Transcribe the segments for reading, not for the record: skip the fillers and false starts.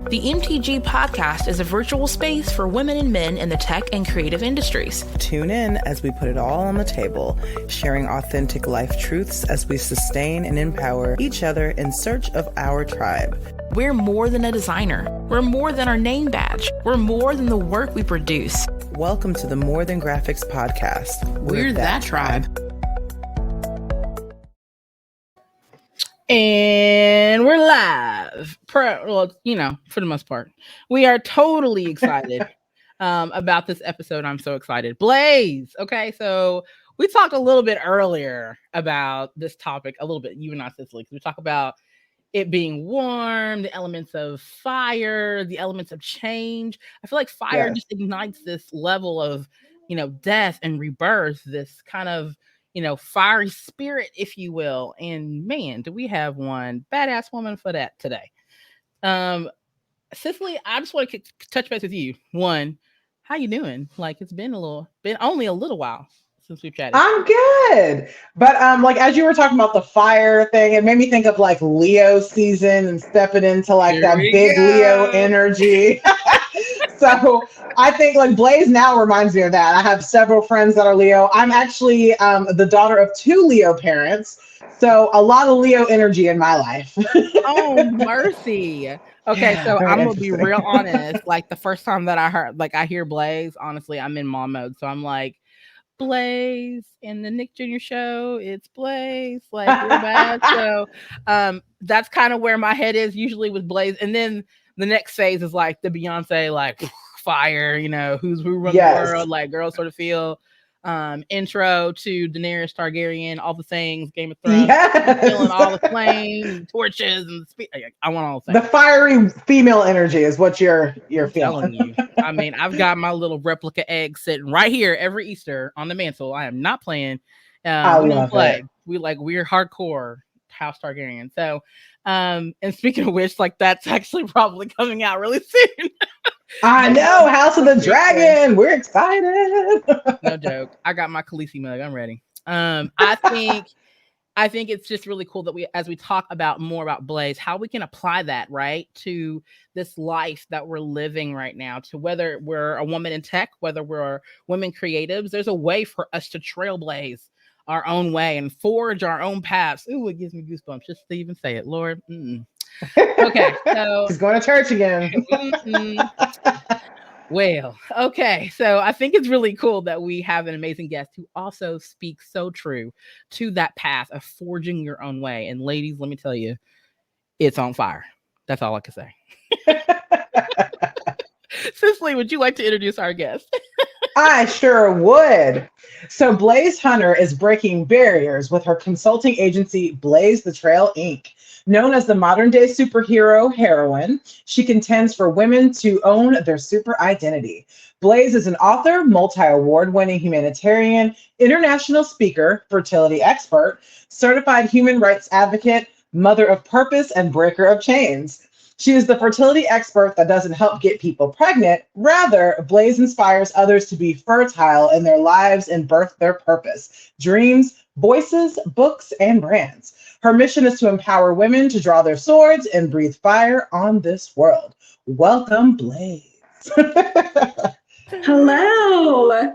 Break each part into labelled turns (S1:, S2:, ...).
S1: The MTG podcast is a virtual space for women and men in the tech and creative industries.
S2: Tune in as we put it all on the table, sharing authentic life truths as we sustain and empower each other in search of our tribe.
S1: We're more than a designer. We're more than our name badge. We're more than the work we produce.
S2: Welcome to the More Than Graphics podcast.
S1: We're that tribe.
S3: And we're live. Well, for the most part, we are totally excited about this episode. I'm so excited. Blaise. Okay, so we talked a little bit earlier about this topic, a little bit, you and I, Cicely. We talk about it being warm, the elements of fire, the elements of change. I feel like fire just ignites this level of, death and rebirth, this kind of, fiery spirit, if you will. And man, do we have one badass woman for that today. Cicely, I just want to touch base with you. One, how you doing? Like, it's been only a little while since we've chatted.
S4: I'm good. But as you were talking about the fire thing, it made me think of like Leo season and stepping into like that big Leo energy. So I think like Blaise now reminds me of that. I have several friends that are Leo. I'm actually the daughter of two Leo parents. So a lot of Leo energy in my life.
S3: Oh, mercy. Okay, so I'm going to be real honest. Like the first time that I hear Blaise, honestly, I'm in mom mode. So I'm like, Blaise in the Nick Jr. show, it's Blaise, like real bad. So that's kind of where my head is usually with Blaise. And then the next phase is like the Beyonce, like fire, who runs the world, like girls sort of feel. Intro to Daenerys Targaryen, all the things, Game of Thrones, feeling all the flames, torches, and I want all the things.
S4: The fiery female energy is what you're feeling.
S3: Telling you. I mean, I've got my little replica egg sitting right here every Easter on the mantle. I am not playing. We don't play. We're hardcore House Targaryen. So, and speaking of which, like that's actually probably coming out really soon.
S4: I know, House of the Dragon. We're excited.
S3: No joke. I got my Khaleesi mug. I'm ready. I think it's just really cool that as we talk about more about Blaise, how we can apply that right to this life that we're living right now, to whether we're a woman in tech, whether we're women creatives, there's a way for us to trailblaze our own way and forge our own paths. Ooh, it gives me goosebumps just to even say it, Lord. Okay, so
S4: he's going to church again.
S3: Well, okay, so I think it's really cool that we have an amazing guest who also speaks so true to that path of forging your own way. And ladies, let me tell you, it's on fire. That's all I can say. Cicely, would you like to introduce our guest?
S4: I sure would. So Blaise Hunter is breaking barriers with her consulting agency, Blaise the Trail, Inc. Known as the modern-day superhero Heroine, she contends for women to own their super identity. Blaise is an author, multi-award-winning humanitarian, international speaker, fertility expert, certified human rights advocate, mother of purpose, and breaker of chains. She is the fertility expert that doesn't help get people pregnant. Rather, Blaise inspires others to be fertile in their lives and birth their purpose, dreams, voices, books, and brands. Her mission is to empower women to draw their swords and breathe fire on this world. Welcome, Blaise.
S5: Hello.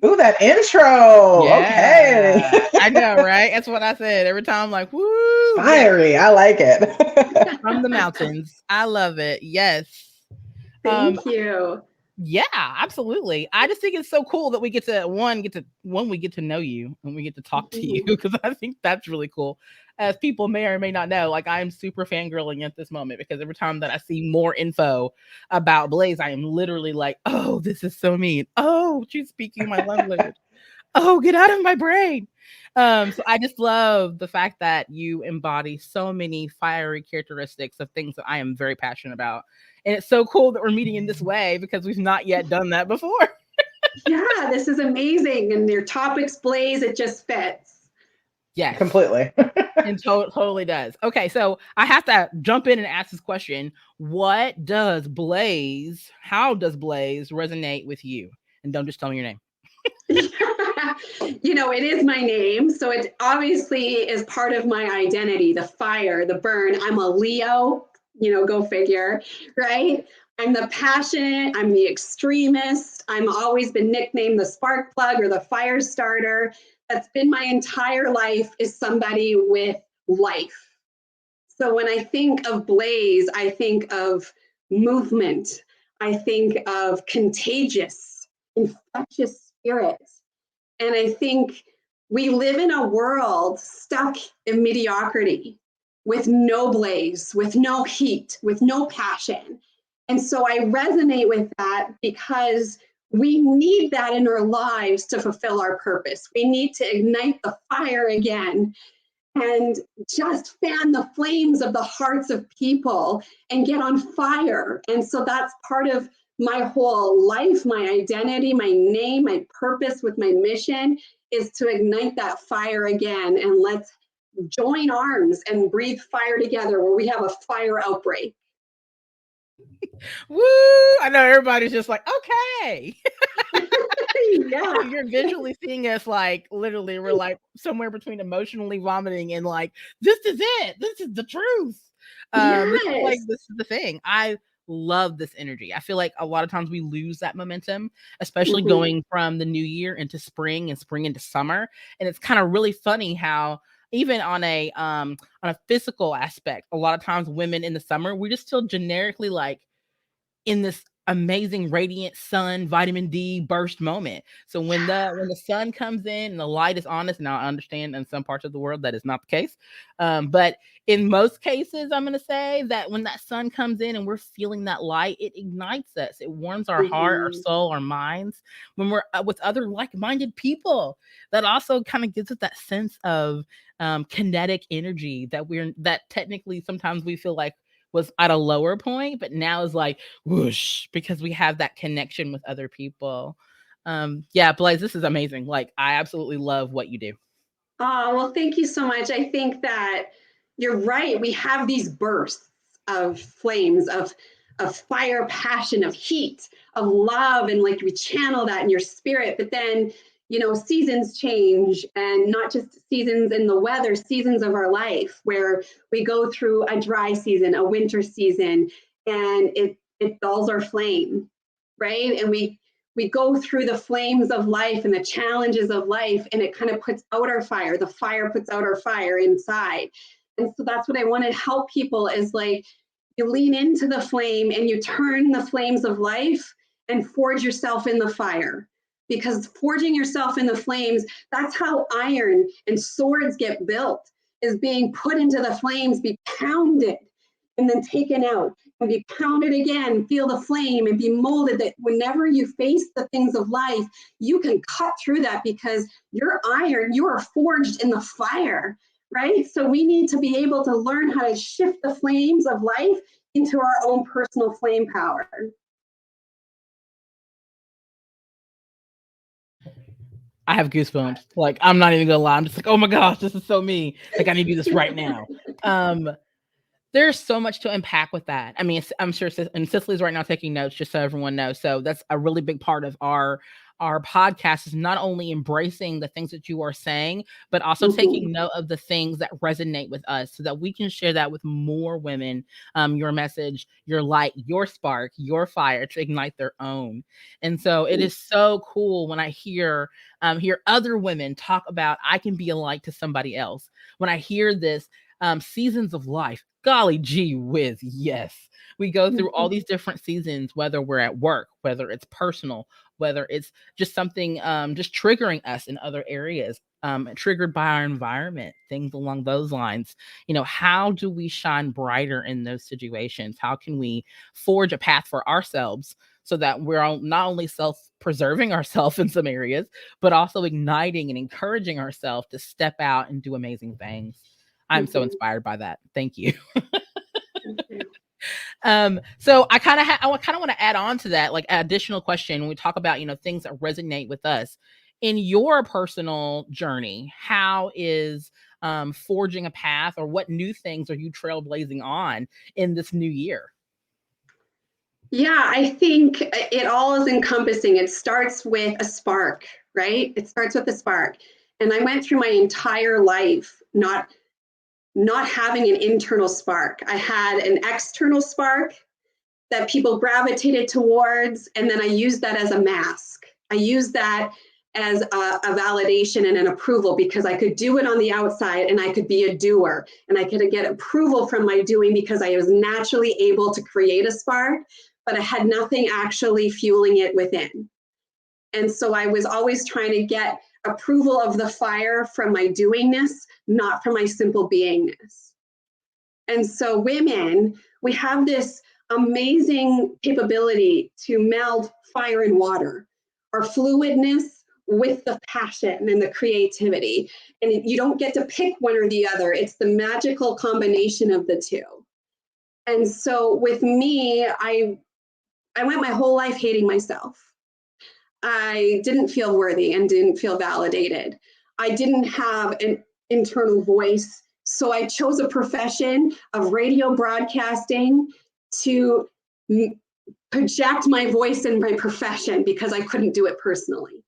S4: Ooh, that intro.
S3: Yeah.
S4: Okay.
S3: I know, right? That's what I said. Every time I'm like, woo.
S4: Fiery. I like it.
S3: From the mountains. I love it. Yes.
S5: Thank you.
S3: Yeah, absolutely. I just think it's so cool that we get to we get to know you and we get to talk to you, because I think that's really cool. As people may or may not know, like I'm super fangirling at this moment, because every time that I see more info about Blaise, I am literally like, oh, this is so mean. Oh, she's speaking my language. Oh, get out of my brain. So I just love the fact that you embody so many fiery characteristics of things that I am very passionate about. And it's so cool that we're meeting in this way, because we've not yet done that before.
S5: Yeah, this is amazing. And your topics, Blaise, it just fits.
S3: Yes.
S4: Completely.
S3: And totally does. Okay, so I have to jump in and ask this question. How does Blaise resonate with you? And don't just tell me your name.
S5: It is my name. So it obviously is part of my identity, the fire, the burn. I'm a Leo. go figure, right? I'm the passionate, I'm the extremist. I'm always been nicknamed the spark plug or the fire starter. That's been my entire life, is somebody with life. So when I think of Blaise, I think of movement. I think of contagious, infectious spirits. And I think we live in a world stuck in mediocrity, with no blaze, with no heat, with no passion. And so I resonate with that because we need that in our lives to fulfill our purpose. We need to ignite the fire again and just fan the flames of the hearts of people and get on fire. And so that's part of my whole life, my identity, my name, my purpose with my mission is to ignite that fire again. And let's join arms and breathe fire together where we have a fire outbreak.
S3: Woo! I know everybody's just like, okay.
S5: Yeah.
S3: You're visually seeing us like literally we're like somewhere between emotionally vomiting and like, this is it. This is the truth.
S5: Yes.
S3: This is the thing. I love this energy. I feel like a lot of times we lose that momentum, especially going from the new year into spring and spring into summer. And it's kind of really funny how even on a physical aspect, a lot of times women in the summer, we're just still generically like in this amazing radiant sun vitamin D burst moment. So when the sun comes in and the light is on us, now I understand in some parts of the world that is not the case, but in most cases I'm going to say that when that sun comes in and we're feeling that light, it ignites us, it warms our heart, our soul, our minds. When we're with other like-minded people, that also kind of gives us that sense of kinetic energy that technically sometimes we feel like was at a lower point, but now is like whoosh, because we have that connection with other people. Yeah, Blaise, this is amazing. Like, I absolutely love what you do.
S5: Oh, well, thank you so much. I think that you're right. We have these bursts of flames, of fire, passion, of heat, of love, and like we channel that in your spirit. But then, seasons change, and not just seasons in the weather, seasons of our life where we go through a dry season, a winter season, and it dulls our flame, right? And we go through the flames of life and the challenges of life, and it kind of puts out our fire. The fire puts out our fire inside. And so that's what I want to help people is like, you lean into the flame and you turn the flames of life and forge yourself in the fire. Because forging yourself in the flames, that's how iron and swords get built, is being put into the flames, be pounded, and then taken out and be pounded again, feel the flame and be molded, that whenever you face the things of life, you can cut through that because you're iron, you are forged in the fire, right? So we need to be able to learn how to shift the flames of life into our own personal flame power.
S3: I have goosebumps. Like, I'm not even gonna lie. I'm just like, oh my gosh, this is so me. Like, I need to do this right now. There's so much to unpack with that. I mean, I'm sure, and Cicely's right now taking notes, just so everyone knows. So that's a really big part of our podcast, is not only embracing the things that you are saying, but also taking note of the things that resonate with us, so that we can share that with more women. Your message, your light, your spark, your fire, to ignite their own. And so it is so cool when I hear other women talk about, I can be a light to somebody else. When I hear this, seasons of life, golly gee whiz, yes. We go through all these different seasons, whether we're at work, whether it's personal, whether it's just something just triggering us in other areas, triggered by our environment, things along those lines. How do we shine brighter in those situations? How can we forge a path for ourselves so that we're not only self-preserving ourselves in some areas, but also igniting and encouraging ourselves to step out and do amazing things? I'm so inspired by that. Thank you. So I kind of want to add on to that, like, additional question. When we talk about, things that resonate with us in your personal journey, how is forging a path, or what new things are you trailblazing on in this new year?
S5: Yeah, I think it all is encompassing. It starts with a spark, right? It starts with a spark. And I went through my entire life not not having an internal spark. I had an external spark that people gravitated towards, and then I used that as a mask. I used that as a validation and an approval because I could do it on the outside and I could be a doer and I could get approval from my doing because I was naturally able to create a spark, but I had nothing actually fueling it within. And so I was always trying to get approval of the fire from my doingness, not from my simple beingness. And so women, we have this amazing capability to meld fire and water, our fluidness with the passion and the creativity. And you don't get to pick one or the other. It's the magical combination of the two. And so with me, I went my whole life hating myself. I didn't feel worthy and didn't feel validated. I didn't have an internal voice. So I chose a profession of radio broadcasting to project my voice in my profession because I couldn't do it personally.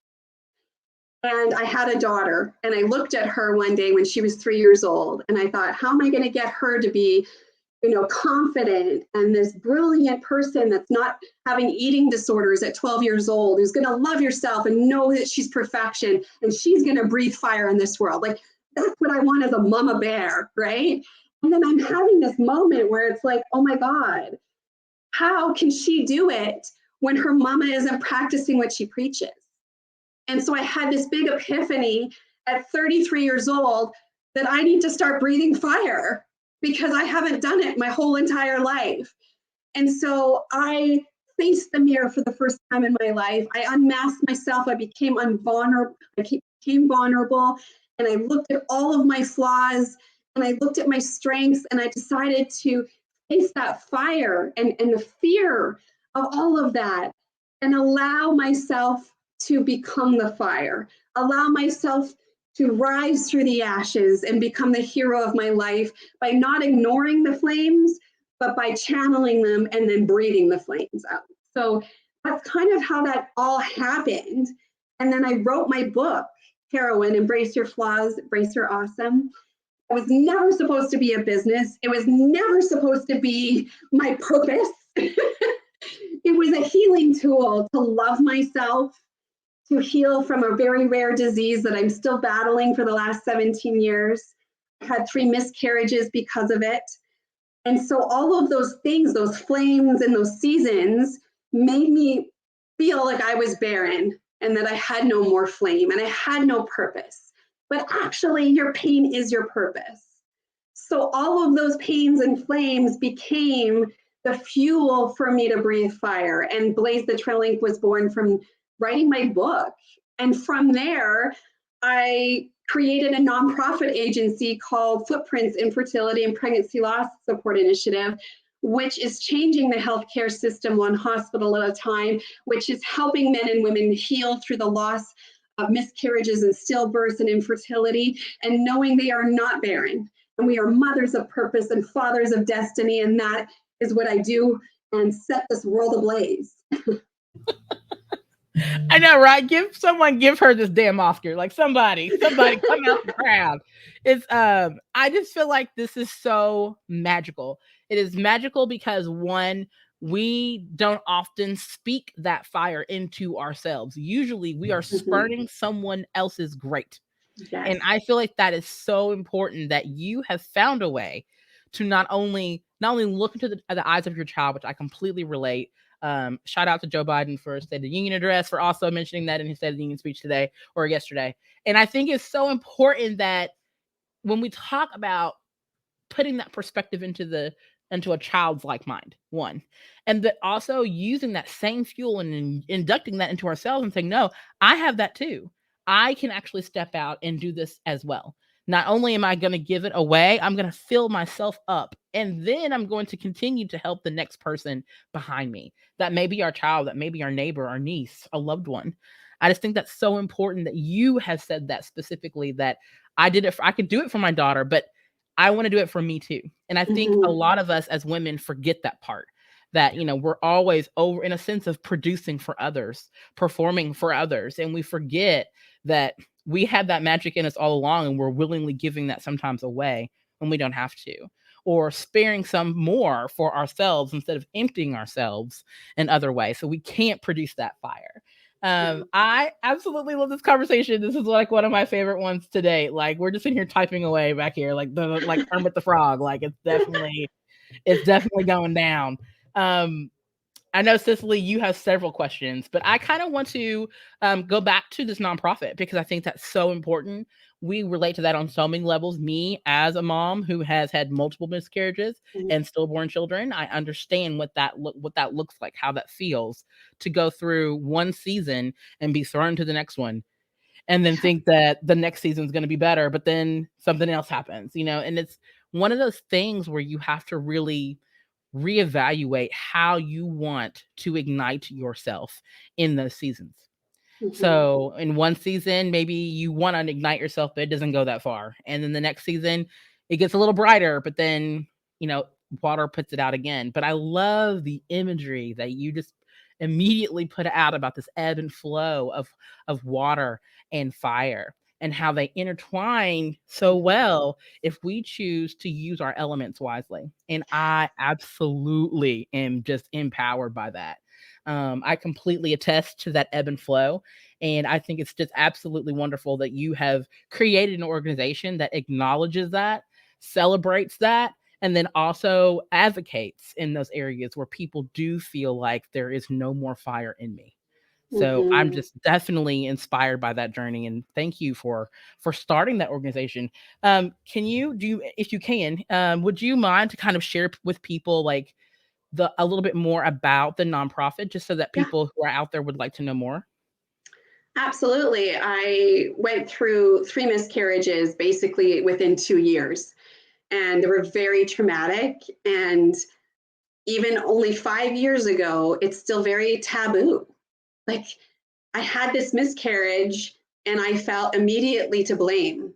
S5: And I had a daughter, and I looked at her one day when she was 3 years old, and I thought, how am I going to get her to be, confident and this brilliant person that's not having eating disorders at 12 years old, who's going to love herself and know that she's perfection, and she's going to breathe fire in this world. Like, that's what I want as a mama bear, right? And then I'm having this moment where it's like, oh my God, how can she do it when her mama isn't practicing what she preaches? And so I had this big epiphany at 33 years old that I need to start breathing fire because I haven't done it my whole entire life. And so I faced the mirror for the first time in my life. I unmasked myself. I became vulnerable, and I looked at all of my flaws and I looked at my strengths, and I decided to face that fire and the fear of all of that and allow myself to become the fire, allow myself to rise through the ashes and become the hero of my life by not ignoring the flames, but by channeling them and then breathing the flames out. So that's kind of how that all happened. And then I wrote my book, Heroine, Embrace Your Flaws, Embrace Your Awesome. It was never supposed to be a business. It was never supposed to be my purpose. It was a healing tool to love myself, to heal from a very rare disease that I'm still battling for the last 17 years. I had 3 miscarriages because of it. And so all of those things, those flames and those seasons made me feel like I was barren and that I had no more flame and I had no purpose. But actually, your pain is your purpose. So all of those pains and flames became the fuel for me to breathe fire. And Blaise the Trail was born from writing my book. And from there, I created a nonprofit agency called Footprints in Fertility and Pregnancy Loss Support Initiative, which is changing the healthcare system one hospital at a time, which is helping men and women heal through the loss of miscarriages and stillbirths and infertility, and knowing they are not barren. And we are mothers of purpose and fathers of destiny. And that is what I do and set this world ablaze.
S3: I know, right? Give her this damn Oscar. Like somebody come out the crowd. It's I just feel like this is so magical. It is magical because one, we don't often speak that fire into ourselves. Usually we are spurning someone else's great.
S5: Yes.
S3: And I feel like that is so important that you have found a way to not only look into the eyes of your child, which I completely relate. Shout out to Joe Biden for State of the Union address, for also mentioning that in his State of the Union speech today or yesterday. And I think it's so important that when we talk about putting that perspective into a child's like mind, one, and that also using that same fuel and inducting that into ourselves and saying, no, I have that too. I can actually step out and do this as well. Not only am I going to give it away, I'm going to fill myself up. And then I'm going to continue to help the next person behind me. That may be our child, that may be our neighbor, our niece, a loved one. I just think that's so important that you have said that specifically, that I could do it for my daughter, but I want to do it for me too. And I think a lot of us as women forget that part, that, we're always over in a sense of producing for others, performing for others. And we forget that we had that magic in us all along, and we're willingly giving that sometimes away when we don't have to, or sparing some more for ourselves instead of emptying ourselves in other ways. So we can't produce that fire. I absolutely love this conversation. This is like one of my favorite ones today. Like we're just in here typing away back here, like Kermit the Frog. Like it's definitely going down. I know, Cicely, you have several questions, but I kind of want to go back to this nonprofit because I think that's so important. We relate to that on so many levels. Me, as a mom who has had multiple miscarriages and stillborn children, I understand what that looks like, how that feels to go through one season and be thrown to the next one, and then think that the next season is going to be better, but then something else happens, and it's one of those things where you have to really reevaluate how you want to ignite yourself in those seasons. So in one season, maybe you want to ignite yourself, but it doesn't go that far. And then the next season, it gets a little brighter, but then, water puts it out again. But I love the imagery that you just immediately put out about this ebb and flow of water and fire, and how they intertwine so well if we choose to use our elements wisely. And I absolutely am just empowered by that. I completely attest to that ebb and flow. And I think it's just absolutely wonderful that you have created an organization that acknowledges that, celebrates that, and then also advocates in those areas where people do feel like there is no more fire in me. So I'm just definitely inspired by that journey, and thank you for starting that organization. If you can, would you mind to kind of share with people like a little bit more about the nonprofit, just so that people who are out there would like to know more?
S5: Absolutely. I went through 3 miscarriages basically within 2 years, and they were very traumatic. And even only 5 years ago, it's still very taboo. Like I had this miscarriage and I felt immediately to blame.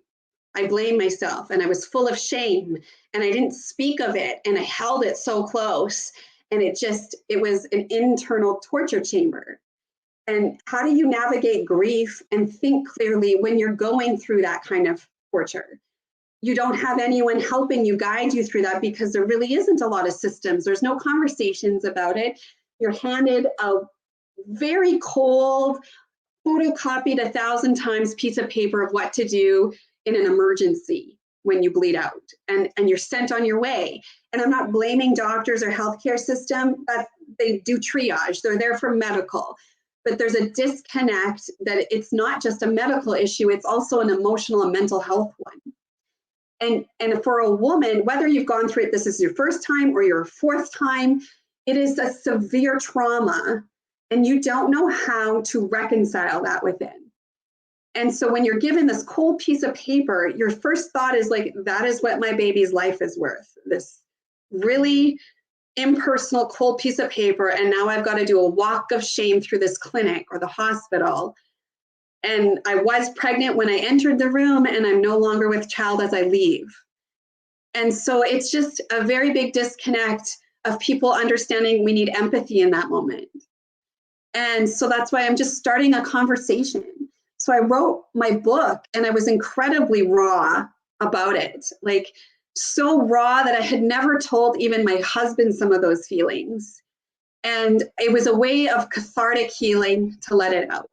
S5: I blamed myself and I was full of shame and I didn't speak of it and I held it so close, and it was an internal torture chamber. And how do you navigate grief and think clearly when you're going through that kind of torture? You don't have anyone helping you guide you through that because there really isn't a lot of systems. There's no conversations about it. You're handed a very cold, photocopied 1,000 times piece of paper of what to do in an emergency when you bleed out, and you're sent on your way. And I'm not blaming doctors or healthcare system, but they do triage. They're there for medical. But there's a disconnect that it's not just a medical issue, it's also an emotional and mental health one. And for a woman, whether you've gone through it, this is your first time or your 4th time, it is a severe trauma, and you don't know how to reconcile that within. And so when you're given this cold piece of paper, your first thought is like, that is what my baby's life is worth. This really impersonal cold piece of paper, and now I've got to do a walk of shame through this clinic or the hospital. And I was pregnant when I entered the room, and I'm no longer with child as I leave. And so it's just a very big disconnect of people understanding we need empathy in that moment. And so that's why I'm just starting a conversation. So I wrote my book, and I was incredibly raw about it, like so raw that I had never told even my husband some of those feelings. And it was a way of cathartic healing to let it out.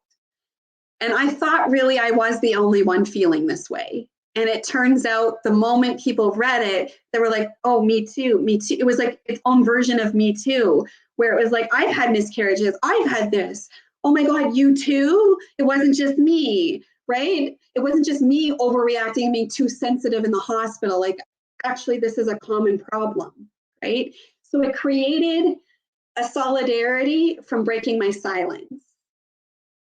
S5: And I thought really I was the only one feeling this way. And it turns out the moment people read it, they were like, oh, me too, me too. It was like its own version of me too, where it was like, I've had miscarriages, I've had this. Oh my God, you too? It wasn't just me, right? It wasn't just me overreacting, being too sensitive in the hospital. Like, actually, this is a common problem, right? So it created a solidarity from breaking my silence.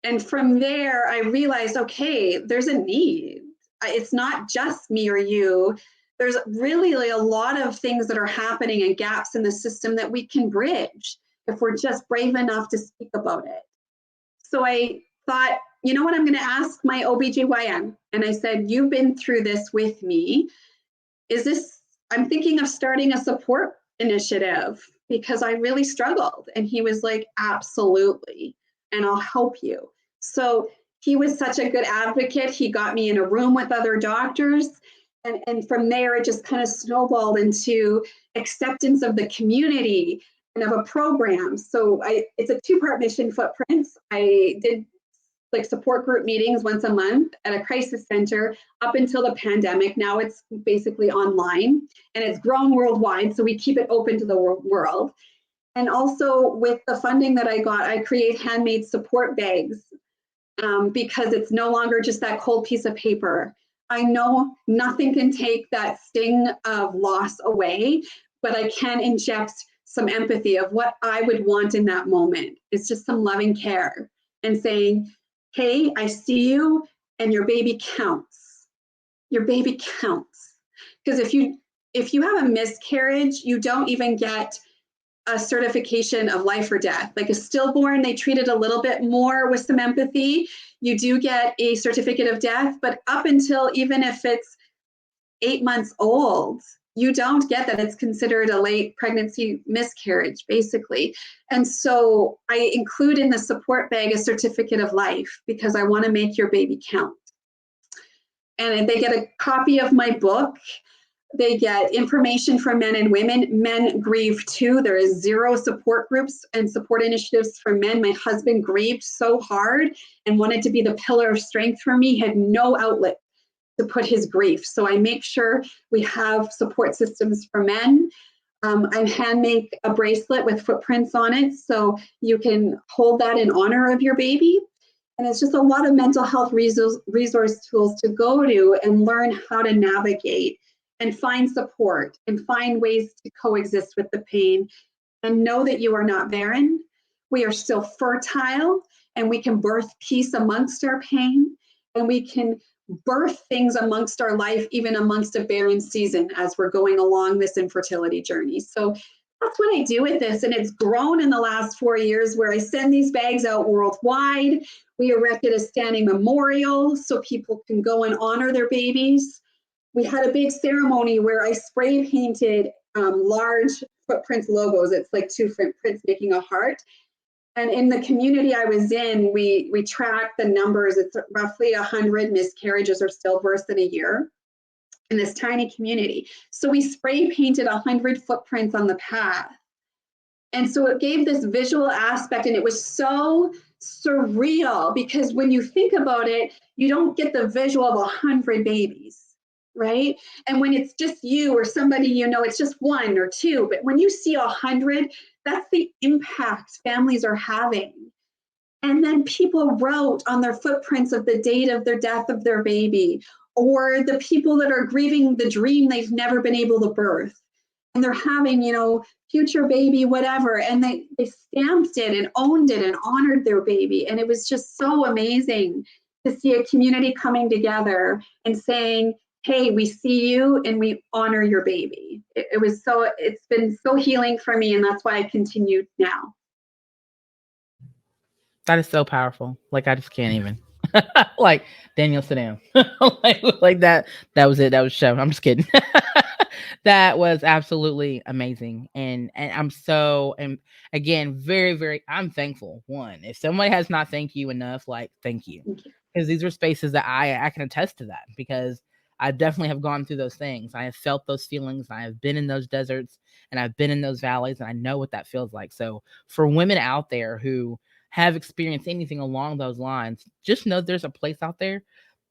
S5: And from there, I realized, okay, there's a need. It's not just me or you. There's really like a lot of things that are happening and gaps in the system that we can bridge if we're just brave enough to speak about it. So I thought, you know what, I'm going to ask my OBGYN. And I said, you've been through this with me. I'm thinking of starting a support initiative because I really struggled. And he was like, absolutely. And I'll help you. So he was such a good advocate. He got me in a room with other doctors. And from there, it just kind of snowballed into acceptance of the community and of a program. So it's a 2-part mission, Footprints. I did like support group meetings once a month at a crisis center up until the pandemic. Now it's basically online and it's grown worldwide. So we keep it open to the world. And also with the funding that I got, I create handmade support bags because it's no longer just that cold piece of paper. I know nothing can take that sting of loss away, but I can inject some empathy of what I would want in that moment. It's just some loving care and saying, hey, I see you and your baby counts. Your baby counts. Because if you have a miscarriage, you don't even get a certification of life or death. Like a stillborn, they treat it a little bit more with some empathy. You do get a certificate of death, but up until even if it's 8 months old, you don't get that. It's considered a late pregnancy miscarriage, basically. And so I include in the support bag a certificate of life because I want to make your baby count. And they get a copy of my book. They get information for men and women. Men grieve too. There is 0 support groups and support initiatives for men. My husband grieved so hard and wanted to be the pillar of strength for me, had no outlet to put his grief. So I make sure we have support systems for men. I hand make a bracelet with footprints on it so you can hold that in honor of your baby. And it's just a lot of mental health resource tools to go to and learn how to navigate and find support and find ways to coexist with the pain and know that you are not barren. We are still fertile and we can birth peace amongst our pain and we can birth things amongst our life, even amongst a barren season as we're going along this infertility journey. So that's what I do with this. And it's grown in the last 4 years where I send these bags out worldwide. We erected a standing memorial so people can go and honor their babies. We had a big ceremony where I spray painted large footprints logos. It's like 2 footprints making a heart. And in the community I was in, we tracked the numbers. It's roughly 100 miscarriages or stillbirths in a year in this tiny community. So we spray painted 100 footprints on the path. And so it gave this visual aspect and it was so surreal because when you think about it, you don't get the visual of 100 babies. Right? And when it's just you or somebody, you know, it's just 1 or 2. But when you see 100, that's the impact families are having. And then people wrote on their footprints of the date of their death of their baby, or the people that are grieving the dream they've never been able to birth. And they're having, you know, future baby, whatever. And they stamped it and owned it and honored their baby. And it was just so amazing to see a community coming together and saying, hey, we see you and we honor your baby. It's been so healing for me. And that's why I continue now.
S3: That is so powerful. Like, I just can't even. Like, Daniel, sit down. like that was it. That was show. I'm just kidding. That was absolutely amazing. And I'm so, and again, very, very, I'm thankful. One, if somebody has not thanked you enough, like, thank you. Because these are spaces that I can attest to that because I definitely have gone through those things. I have felt those feelings. I have been in those deserts and I've been in those valleys and I know what that feels like. So for women out there who have experienced anything along those lines, just know there's a place out there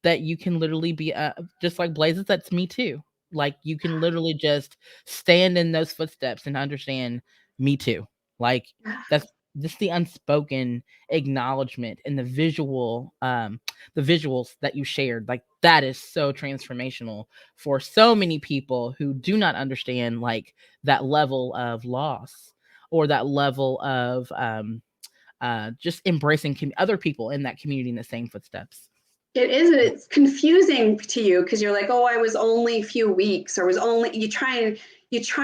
S3: that you can literally be just like Blaise's. That's me too. Like you can literally just stand in those footsteps and understand me too. Like that's just the unspoken acknowledgement and the visuals that you shared. Like that is so transformational for so many people who do not understand like that level of loss or that level of just embracing other people in that community in the same footsteps.
S5: It is. It's confusing to you because you're like, oh, I was only a few weeks, or was only. You try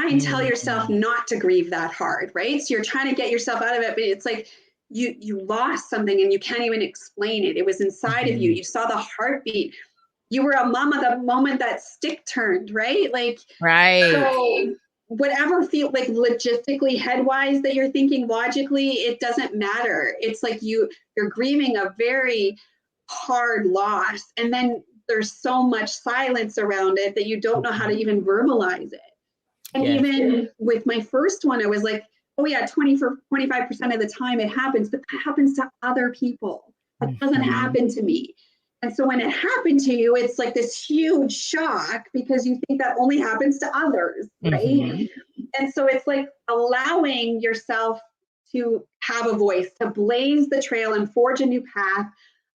S5: and tell yourself not to grieve that hard, right? So you're trying to get yourself out of it, but it's like you lost something and you can't even explain it. It was inside of you. You saw the heartbeat. You were a mama the moment that stick turned, right? Like
S3: right.
S5: So whatever feel like logistically headwise that you're thinking logically, it doesn't matter. It's like you're grieving a very hard loss, and then there's so much silence around it that you don't know how to even verbalize it. And even with my first one, I was like, oh yeah, 25% of the time it happens, but that happens to other people. That doesn't happen to me. And so when it happened to you, it's like this huge shock because you think that only happens to others, right? And so it's like allowing yourself to have a voice, to blaze the trail and forge a new path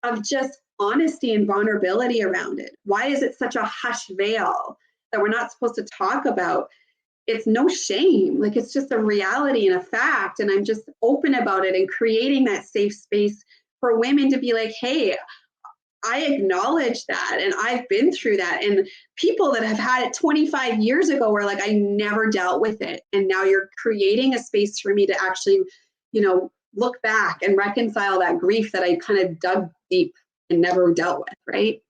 S5: of just honesty and vulnerability around it. Why is it such a hush veil that we're not supposed to talk about? It's no shame. Like, it's just a reality and a fact. And I'm just open about it and creating that safe space for women to be like, hey, I acknowledge that. And I've been through that. And people that have had it 25 years ago were like, I never dealt with it. And now you're creating a space for me to actually, you know, look back and reconcile that grief that I kind of dug deep and never dealt with. Right.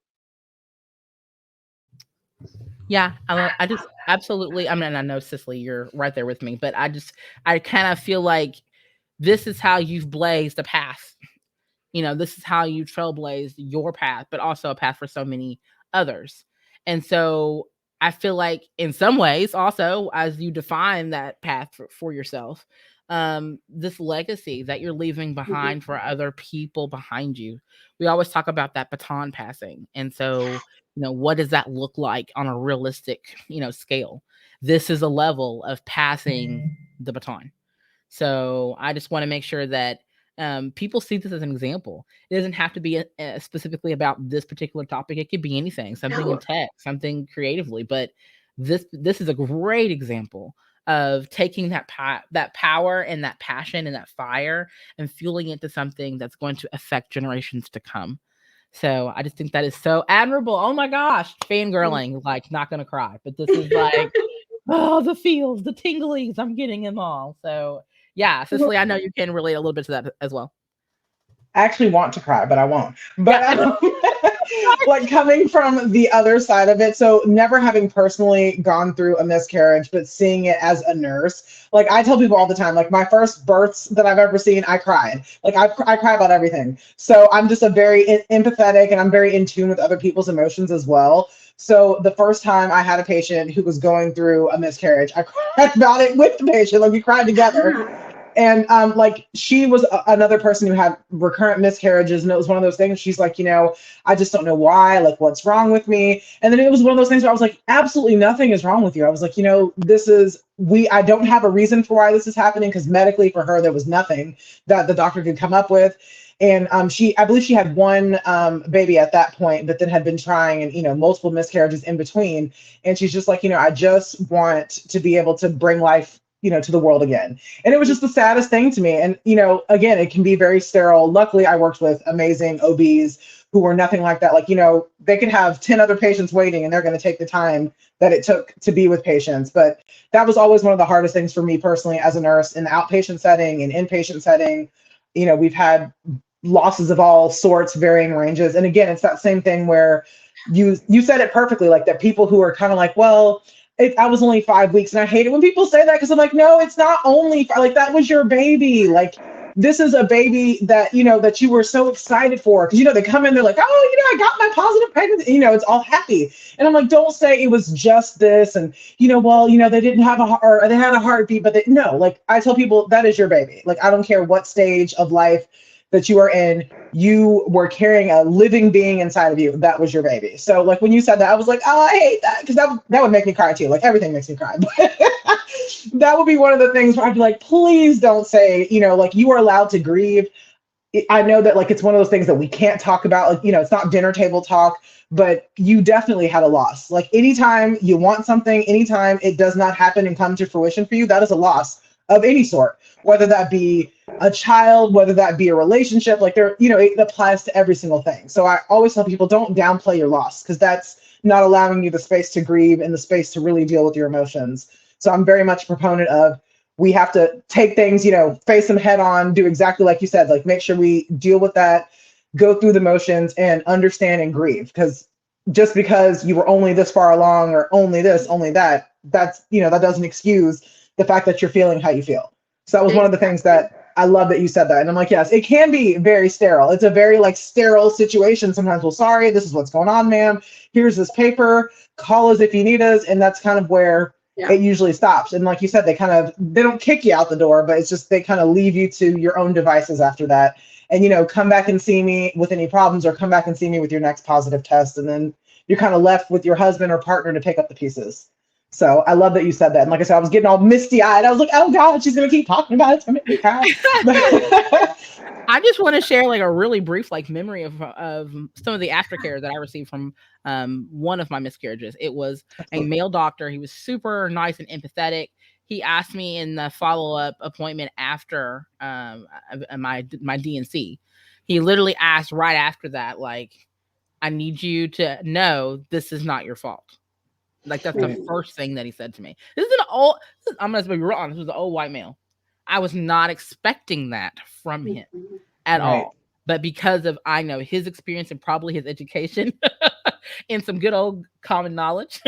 S3: Yeah, I just absolutely. I mean, I know, Cicely, you're right there with me, but I kind of feel like this is how you've blazed a path. You know, this is how you trailblazed your path, but also a path for so many others. And so I feel like in some ways, also, as you define that path for yourself, this legacy that you're leaving behind for other people behind you. We always talk about that baton passing. And so, you know, what does that look like on a realistic, you know, scale? This is a level of passing the baton. So I just want to make sure that people see this as an example. It doesn't have to be specifically about this particular topic. It could be anything, something in tech, something creatively. But this is a great example of taking that power and that passion and that fire and fueling it to something that's going to affect generations to come. So I just think that is so admirable. Oh my gosh, fangirling, like not gonna cry, but this is like, oh, the feels, the tinglies, I'm getting them all. So yeah, Cicely, I know you can relate a little bit to that as well.
S4: I actually want to cry, but I won't. But like coming from the other side of it, so never having personally gone through a miscarriage, but seeing it as a nurse, like I tell people all the time, like my first births that I've ever seen, I cried. Like I cry about everything. So I'm just a very empathetic, and I'm very in tune with other people's emotions as well. So the first time I had a patient who was going through a miscarriage, I cried about it with the patient, like we cried together. And like she was another person who had recurrent miscarriages, and it was one of those things. She's like, you know, I just don't know why, like what's wrong with me. And then it was one of those things where I was like, absolutely nothing is wrong with you. I was like, you know, I don't have a reason for why this is happening, because medically for her there was nothing that the doctor could come up with. And I believe she had one baby at that point, but then had been trying, and, you know, multiple miscarriages in between. And she's just like, you know, I just want to be able to bring life, you know, to the world again. And it was just the saddest thing to me. And, you know, again, it can be very sterile. Luckily, I worked with amazing OBs who were nothing like that. Like, you know, they could have 10 other patients waiting, and they're going to take the time that it took to be with patients. But that was always one of the hardest things for me personally as a nurse in the outpatient setting and inpatient setting. You know, we've had losses of all sorts, varying ranges. And again, it's that same thing where you said it perfectly, like that people who are kind of like, well, I was only 5 weeks, and I hate it when people say that, because I'm like, no, it's not only like that was your baby. Like, this is a baby that, you know, that you were so excited for, because, you know, they come in, they're like, oh, you know, I got my positive pregnancy, you know, it's all happy. And I'm like, don't say it was just this, and, you know, well, you know, they didn't have or they had a heartbeat, but no, like I tell people that is your baby. Like, I don't care what stage of life that you are in, you were carrying a living being inside of you. That was your baby. So like when you said that, I was like, oh, I hate that, because that would make me cry too. Like everything makes me cry. That would be one of the things where I'd be like, please don't say, you know, like you are allowed to grieve. I know that like it's one of those things that we can't talk about. Like, you know, it's not dinner table talk, but you definitely had a loss. Like anytime you want something, anytime it does not happen and come to fruition for you, that is a loss of any sort, whether that be a child, whether that be a relationship. Like there, you know, it applies to every single thing. So I always tell people, don't downplay your loss, because that's not allowing you the space to grieve and the space to really deal with your emotions. So I'm very much a proponent of, we have to take things, you know, face them head on, do exactly like you said, like make sure we deal with that, go through the motions and understand and grieve. Because just because you were only this far along, or only this, only that, that's, you know, that doesn't excuse the fact that you're feeling how you feel. So that was one of the things that I love that you said that. And I'm like, yes, it can be very sterile. It's a very like sterile situation. Sometimes, well, sorry, this is what's going on, ma'am. Here's this paper. Call us if you need us. And that's kind of where it usually stops. And like you said, they don't kick you out the door, but it's just they kind of leave you to your own devices after that. And, come back and see me with any problems, or come back and see me with your next positive test. And then you're kind of left with your husband or partner to pick up the pieces. So I love that you said that. And like I said, I was getting all misty eyed. I was like, oh God, she's going to keep talking about it. It's going to make me cry.
S3: I just want to share like a really brief like memory of some of the aftercare that I received from one of my miscarriages. It was a male doctor. He was super nice and empathetic. He asked me in the follow-up appointment after my DNC. He literally asked right after that, like, I need you to know this is not your fault. Like, that's the first thing that he said to me. I'm going to be real honest, this was an old white male. I was not expecting that from him at all. But because of, I know, his experience and probably his education and some good old common knowledge,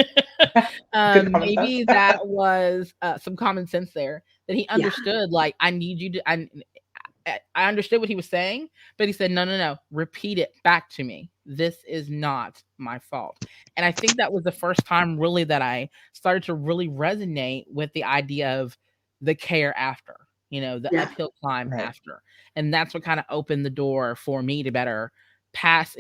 S3: maybe that was some common sense there, that he understood, like, I need you to, I understood what he was saying, but he said, no, repeat it back to me. This is not my fault. And I think that was the first time really that I started to really resonate with the idea of the care after, the uphill climb after. And that's what kind of opened the door for me to better pass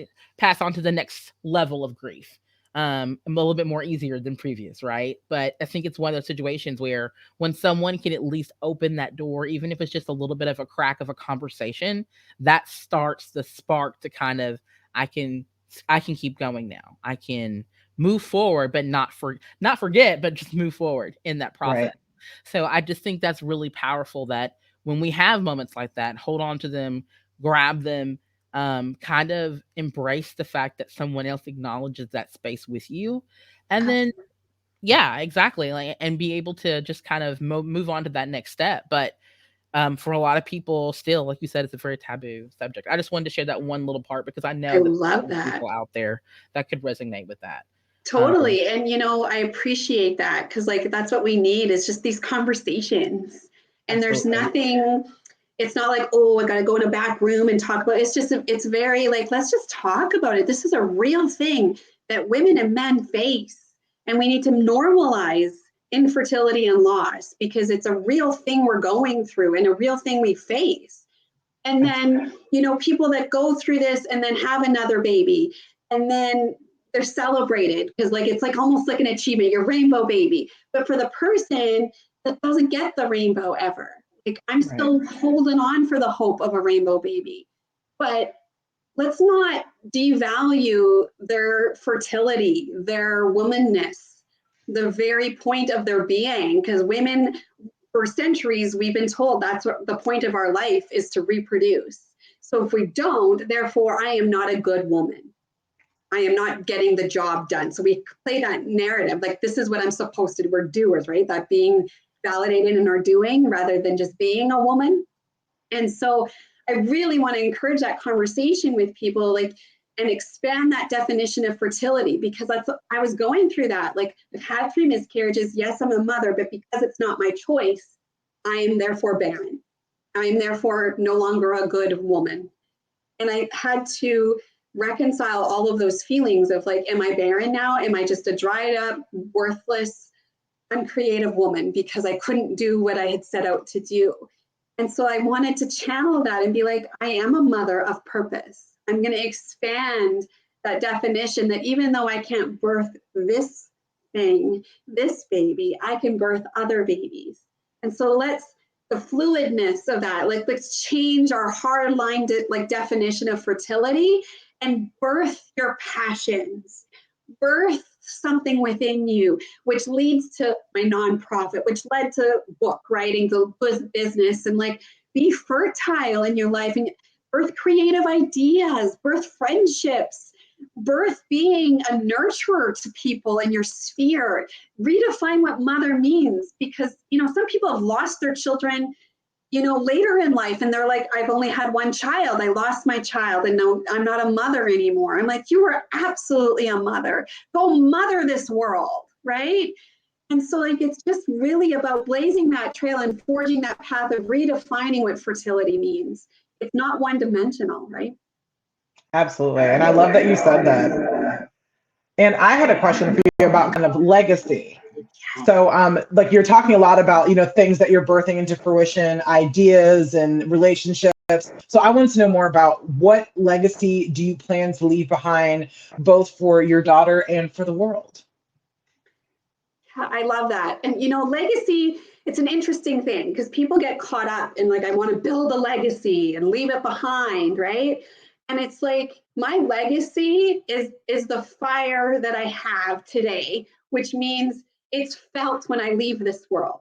S3: on to the next level of grief. A little bit more easier than previous, right? But I think it's one of those situations where when someone can at least open that door, even if it's just a little bit of a crack of a conversation, that starts the spark to kind of, I can keep going now. I can move forward, but not forget, but just move forward in that process. Right. So I just think that's really powerful, that when we have moments like that, hold on to them, grab them, kind of embrace the fact that someone else acknowledges that space with you. And then, exactly. Like, and be able to just kind of move on to that next step. But for a lot of people still, like you said, it's a very taboo subject. I just wanted to share that one little part because I know there's people out there that could resonate with that.
S5: Totally. And, I appreciate that, because like, that's what we need, is just these conversations. And there's nothing, it's not like, oh, I got to go in a back room and talk about it. It's just, it's very like, let's just talk about it. This is a real thing that women and men face. And we need to normalize infertility and loss, because it's a real thing we're going through and a real thing we face. And then, people that go through this and then have another baby, and then they're celebrated because like, it's like almost like an achievement, your rainbow baby. But for the person that doesn't get the rainbow ever, like, I'm still holding on for the hope of a rainbow baby. But let's not devalue their fertility, their womanness, the very point of their being, because women, for centuries, we've been told that's what the point of our life is, to reproduce. So if we don't, therefore, I am not a good woman. I am not getting the job done. So we play that narrative, like, this is what I'm supposed to do. We're doers, right? That being validated in our doing rather than just being a woman. And so I really want to encourage that conversation with people, like, and expand that definition of fertility, because I was going through that. Like, I've had 3 miscarriages. Yes, I'm a mother, but because it's not my choice, I am therefore barren. I am therefore no longer a good woman. And I had to reconcile all of those feelings of like, am I barren now? Am I just a dried up, worthless, uncreative woman because I couldn't do what I had set out to do? And so I wanted to channel that and be like, I am a mother of purpose. I'm going to expand that definition, that even though I can't birth this thing, this baby, I can birth other babies. And so the fluidness of that, like, let's change our hard line definition of fertility and birth your passions, birth something within you, which leads to my nonprofit, which led to book writing, the business, and like, be fertile in your life and birth creative ideas, birth friendships, birth being a nurturer to people in your sphere. Redefine what mother means, because, some people have lost their children later in life, and they're like, I've only had one child. I lost my child, and no, I'm not a mother anymore. I'm like, you were absolutely a mother. Go mother this world, right? And so like, it's just really about blazing that trail and forging that path of redefining what fertility means. It's not one dimensional, right?
S4: Absolutely. And I love that you said that. And I had a question for you about kind of legacy. So, like you're talking a lot about, things that you're birthing into fruition, ideas and relationships. So I wanted to know more about what legacy do you plan to leave behind, both for your daughter and for the world?
S5: I love that. And legacy, it's an interesting thing because people get caught up in like, I want to build a legacy and leave it behind, right? And it's like my legacy is the fire that I have today, which means it's felt when I leave this world.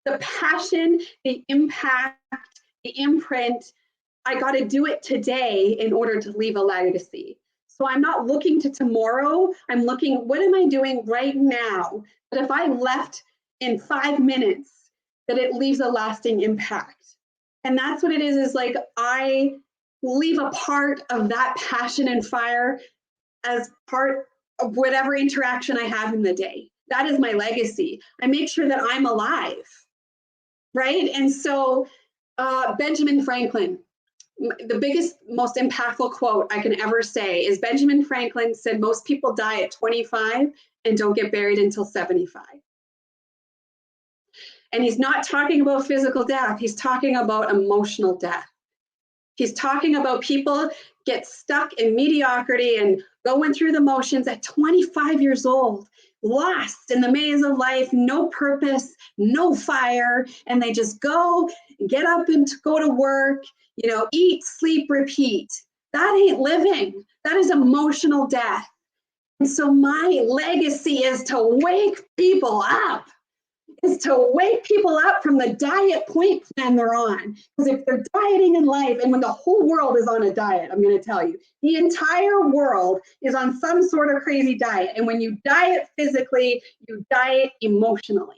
S5: The passion, the impact, the imprint, I got to do it today in order to leave a legacy. So I'm not looking to tomorrow. I'm looking, what am I doing right now? But if I left in 5 minutes, that it leaves a lasting impact. And that's what it is like I leave a part of that passion and fire as part of whatever interaction I have in the day. That is my legacy. I make sure that I'm alive, right? And so Benjamin Franklin, the biggest, most impactful quote I can ever say is Benjamin Franklin said, most people die at 25 and don't get buried until 75. And he's not talking about physical death. He's talking about emotional death. He's talking about people get stuck in mediocrity and going through the motions at 25 years old, lost in the maze of life, no purpose, no fire, and they just go, get up and go to work, eat, sleep, repeat. That ain't living. That is emotional death. And so my legacy is to wake people up. Is to wake people up from the diet point plan they're on. Because if they're dieting in life, and when the whole world is on a diet, I'm going to tell you, the entire world is on some sort of crazy diet. And when you diet physically, you diet emotionally.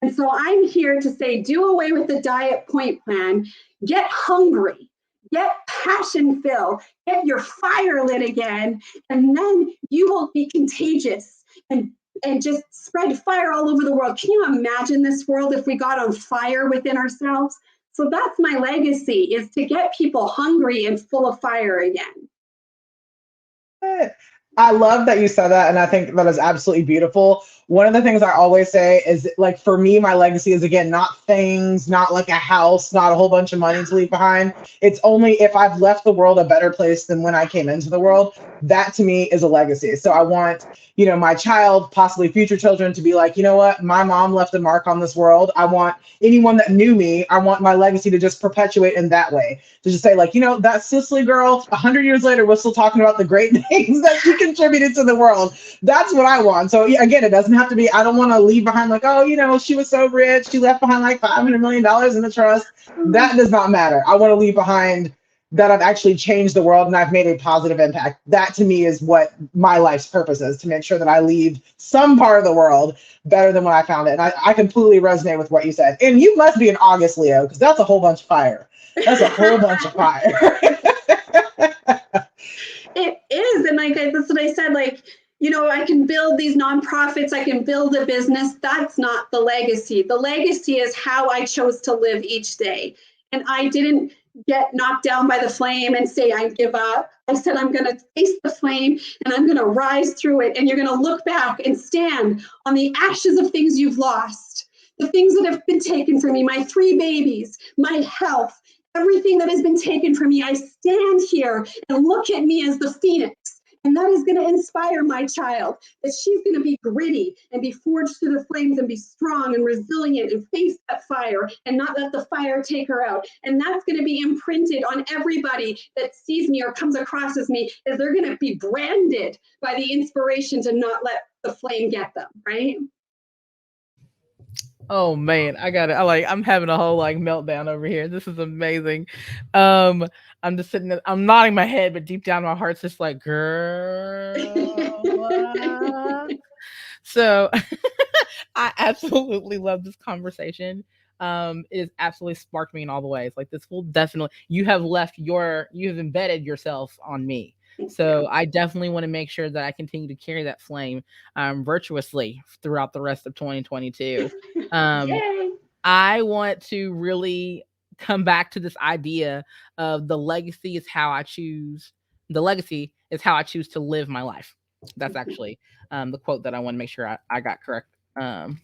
S5: And so I'm here to say, do away with the diet point plan, get hungry, get passion filled, get your fire lit again, and then you will be contagious and just spread fire all over the world. Can you imagine this world if we got on fire within ourselves? So that's my legacy, is to get people hungry and full of fire again.
S4: I love that you said that, and I think that is absolutely beautiful. One of the things I always say is, like, for me, my legacy is, again, not things, not like a house, not a whole bunch of money to leave behind. It's only if I've left the world a better place than when I came into the world. That to me is a legacy. So I want, my child, possibly future children, to be like, you know what, my mom left a mark on this world. I want anyone that knew me, I want my legacy to just perpetuate in that way. To just say, like, that Cicely girl, 100 years later, we're still talking about the great things that she contributed to the world. That's what I want. So again, it doesn't have to be, I don't want to leave behind like, oh, she was so rich, she left behind like $500 million in the trust. That does not matter. I want to leave behind that I've actually changed the world and I've made a positive impact. That to me is what my life's purpose is, to make sure that I leave some part of the world better than when I found it. And I completely resonate with what you said. And you must be an August Leo, because that's a whole bunch of fire. That's a whole bunch of fire.
S5: It is. And that's what I said, I can build these nonprofits, I can build a business. That's not the legacy. The legacy is how I chose to live each day. And I didn't get knocked down by the flame and say, I give up. I said, I'm going to face the flame and I'm going to rise through it. And you're going to look back and stand on the ashes of things you've lost, the things that have been taken from me, my 3 babies, my health, everything that has been taken from me. I stand here and look at me as the phoenix. And that is going to inspire my child, that she's going to be gritty and be forged to the flames and be strong and resilient and face that fire and not let the fire take her out. And that's going to be imprinted on everybody that sees me or comes across as me, as they're going to be branded by the inspiration to not let the flame get them, right?
S3: Oh man, I'm having a whole meltdown over here. This is amazing. I'm just sitting there, I'm nodding my head, but deep down my heart's just like, girl. So I absolutely love this conversation. It has absolutely sparked me in all the ways. Like, this will definitely, you have embedded yourself on me. So I definitely want to make sure that I continue to carry that flame virtuously throughout the rest of 2022. Um,
S5: Yay!
S3: I want to really come back to this idea of the legacy is how I choose to live my life. That's actually the quote that I want to make sure I got correct.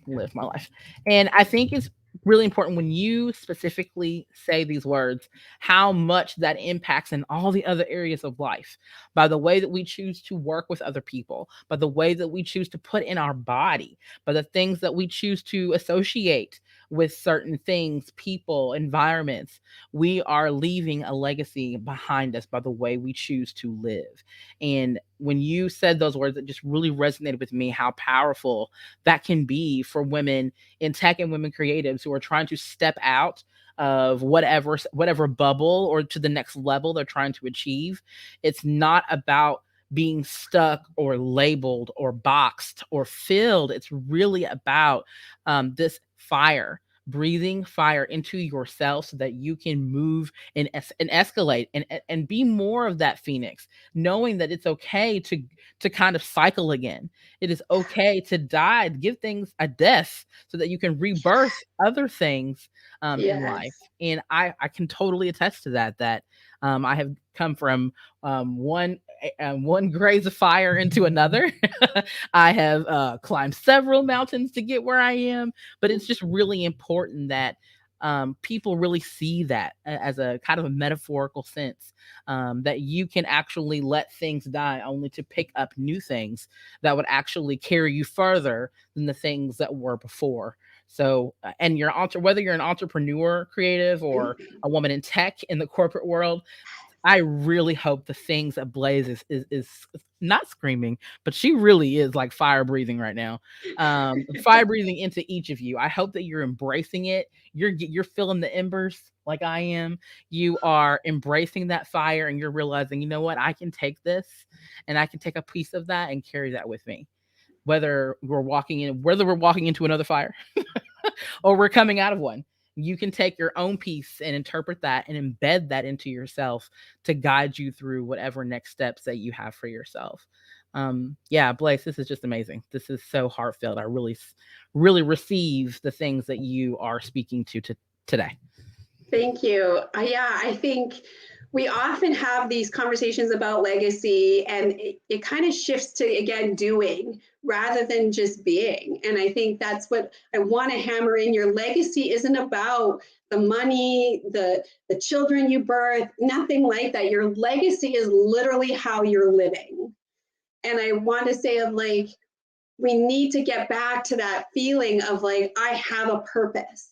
S3: Live my life. And I think it's really important when you specifically say these words, how much that impacts in all the other areas of life by the way that we choose to work with other people, by the way that we choose to put in our body, by the things that we choose to associate with certain things, people, environments. We are leaving a legacy behind us by the way we choose to live. And when you said those words, it just really resonated with me how powerful that can be for women in tech and women creatives who are trying to step out of whatever bubble or to the next level they're trying to achieve. It's not about being stuck or labeled or boxed or filled. It's really about this fire, breathing fire into yourself so that you can move and escalate and be more of that phoenix, knowing that it's okay to kind of cycle again. It is okay to die, give things a death so that you can rebirth other things in life.
S5: Yes.
S3: And I can totally attest to that I have come from one graze of fire into another. I have climbed several mountains to get where I am, but it's just really important that people really see that as a kind of a metaphorical sense, that you can actually let things die only to pick up new things that would actually carry you further than the things that were before. So, and whether you're an entrepreneur, creative, or a woman in tech in the corporate world, I really hope the things that Blaise is not screaming, but she really is like fire breathing right now. Fire breathing into each of you. I hope that you're embracing it. You're feeling the embers like I am. You are embracing that fire and you're realizing, you know what, I can take this and I can take a piece of that and carry that with me. Whether we're walking into another fire or we're coming out of one. You can take your own piece and interpret that and embed that into yourself to guide you through whatever next steps that you have for yourself. Yeah, Blaise, this is just amazing. This is so heartfelt. I really receive the things that you are speaking to today.
S5: Thank you. Yeah, I think we often have these conversations about legacy and it kind of shifts to, again, doing rather than just being. And I think that's what I want to hammer in. Your legacy isn't about the money, the children you birth, nothing like that. Your legacy is literally how you're living. And I want to say of like, we need to get back to that feeling of like, I have a purpose.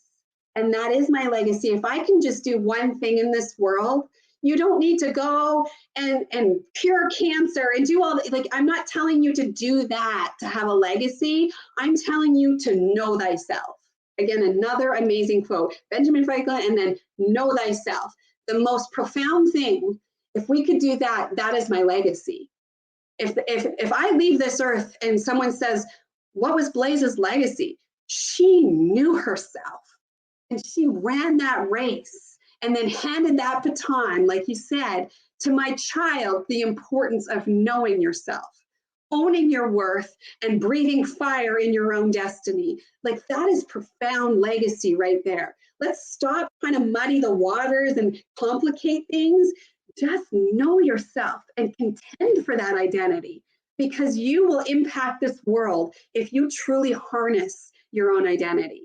S5: And that is my legacy. If I can just do one thing in this world, you don't need to go and cure cancer and do all that. Like, I'm not telling you to do that to have a legacy. I'm telling you to know thyself. Again, another amazing quote, Benjamin Franklin, and then know thyself. The most profound thing, if we could do that, that is my legacy. If I leave this earth and someone says, what was Blaise's legacy? She knew herself and she ran that race and then handed that baton, like you said, to my child, the importance of knowing yourself, owning your worth, and breathing fire in your own destiny. Like that is profound legacy right there. Let's stop trying to muddy the waters and complicate things. Just know yourself and contend for that identity because you will impact this world if you truly harness your own identity.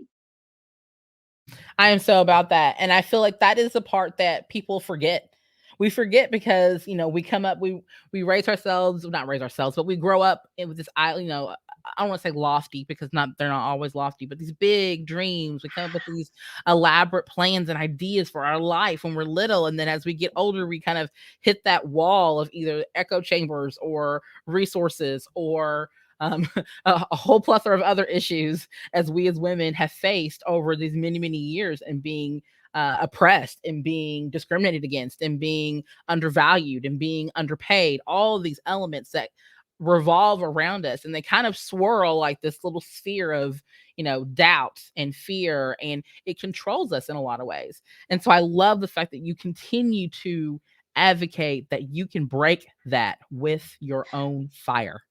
S3: I am so about that. And I feel like that is the part that people forget. We forget because, we come up, we not raise ourselves, but we grow up with this, I don't want to say lofty because they're not always lofty, but these big dreams. We come up with these elaborate plans and ideas for our life when we're little. And then as we get older, we kind of hit that wall of either echo chambers or resources or a whole plethora of other issues as we as women have faced over these many, many years and being oppressed and being discriminated against and being undervalued and being underpaid, all of these elements that revolve around us and they kind of swirl like this little sphere of doubt and fear, and it controls us in a lot of ways. And so I love the fact that you continue to advocate that you can break that with your own fire.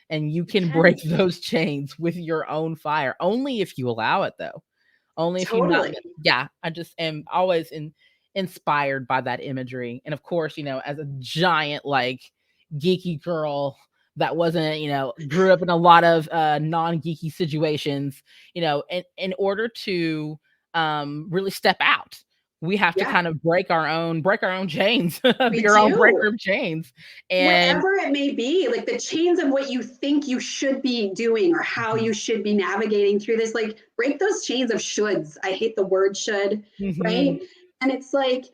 S3: And you can break those chains with your own fire, only if you allow it, though. Only if you not.
S5: Totally.
S3: Yeah, I just am always inspired by that imagery. And of course, as a giant, like, geeky girl that wasn't, grew up in a lot of non-geeky situations, in order to really step out, we have to
S5: Yeah,
S3: kind of break our own chains,
S5: we
S3: be our own
S5: do.
S3: breaker of chains. And
S5: Whatever it may be, like the chains of what you think you should be doing or how you should be navigating through this, like break those chains of shoulds. I hate the word should,
S3: Mhm.
S5: right? And it's like,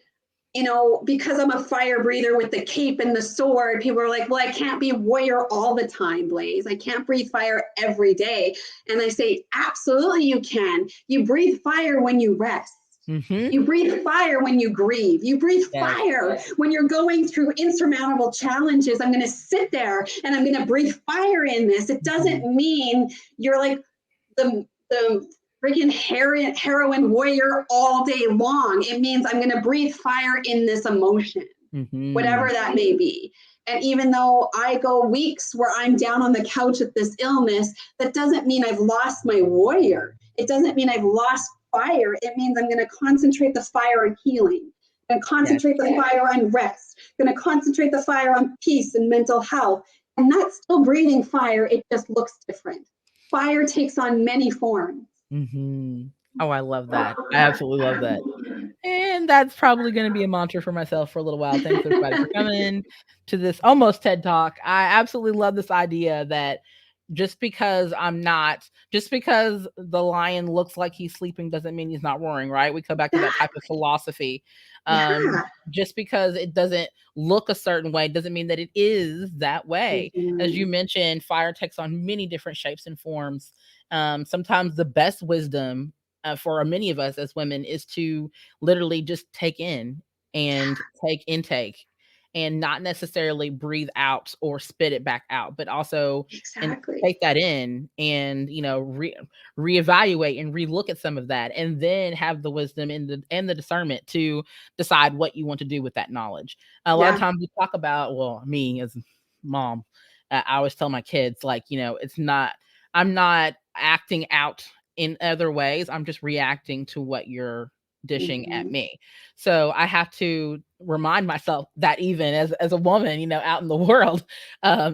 S5: because I'm a fire breather with the cape and the sword, people are like, well, I can't be warrior all the time, Blaise. I can't breathe fire every day. And I say, absolutely you can. You breathe fire when you rest.
S3: Mhm.
S5: You breathe fire when you grieve. You breathe
S3: Yes.
S5: fire when you're going through insurmountable challenges. I'm going to sit there and I'm going to breathe fire in this. It doesn't mean you're like the freaking heroine warrior all day long. It means I'm going to breathe fire in this emotion, whatever
S3: Mhm.
S5: that may be. And even though I go weeks where I'm down on the couch with this illness, that doesn't mean I've lost my warrior. It doesn't mean I've lost fire. It means I'm going to concentrate the fire on healing and
S3: Yes.
S5: concentrate the fire on rest, going to concentrate the fire on peace and mental health. And that's still breathing fire. It just looks different. Fire takes on many forms.
S3: Mhm. Oh, I love that. I absolutely love that. And that's probably gonna be a mantra for myself for a little while. Thanks everybody for coming to this almost TED Talk. I absolutely love this idea that just because the lion looks like he's sleeping doesn't mean he's not roaring, right? We come back to that type of philosophy.
S5: Yeah.
S3: Just because it doesn't look a certain way doesn't mean that it is that way. As you
S5: Mhm.
S3: mentioned, fire takes on many different shapes and forms. Sometimes the best wisdom for many of us as women is to literally just take in and take intake and not necessarily breathe out or spit it back out, but also and
S5: Exactly.
S3: take that in and reevaluate and relook at some of that, and then have the wisdom and the discernment to decide what you want to do with that knowledge. A lot of
S5: Yeah.
S3: times we talk about, well, me as mom, I always tell my kids, like, it's not, I'm not acting out in other ways. I'm just reacting to what you're dishing at
S5: Mhm.
S3: me. So I have to remind myself that even as a woman, out in the world, I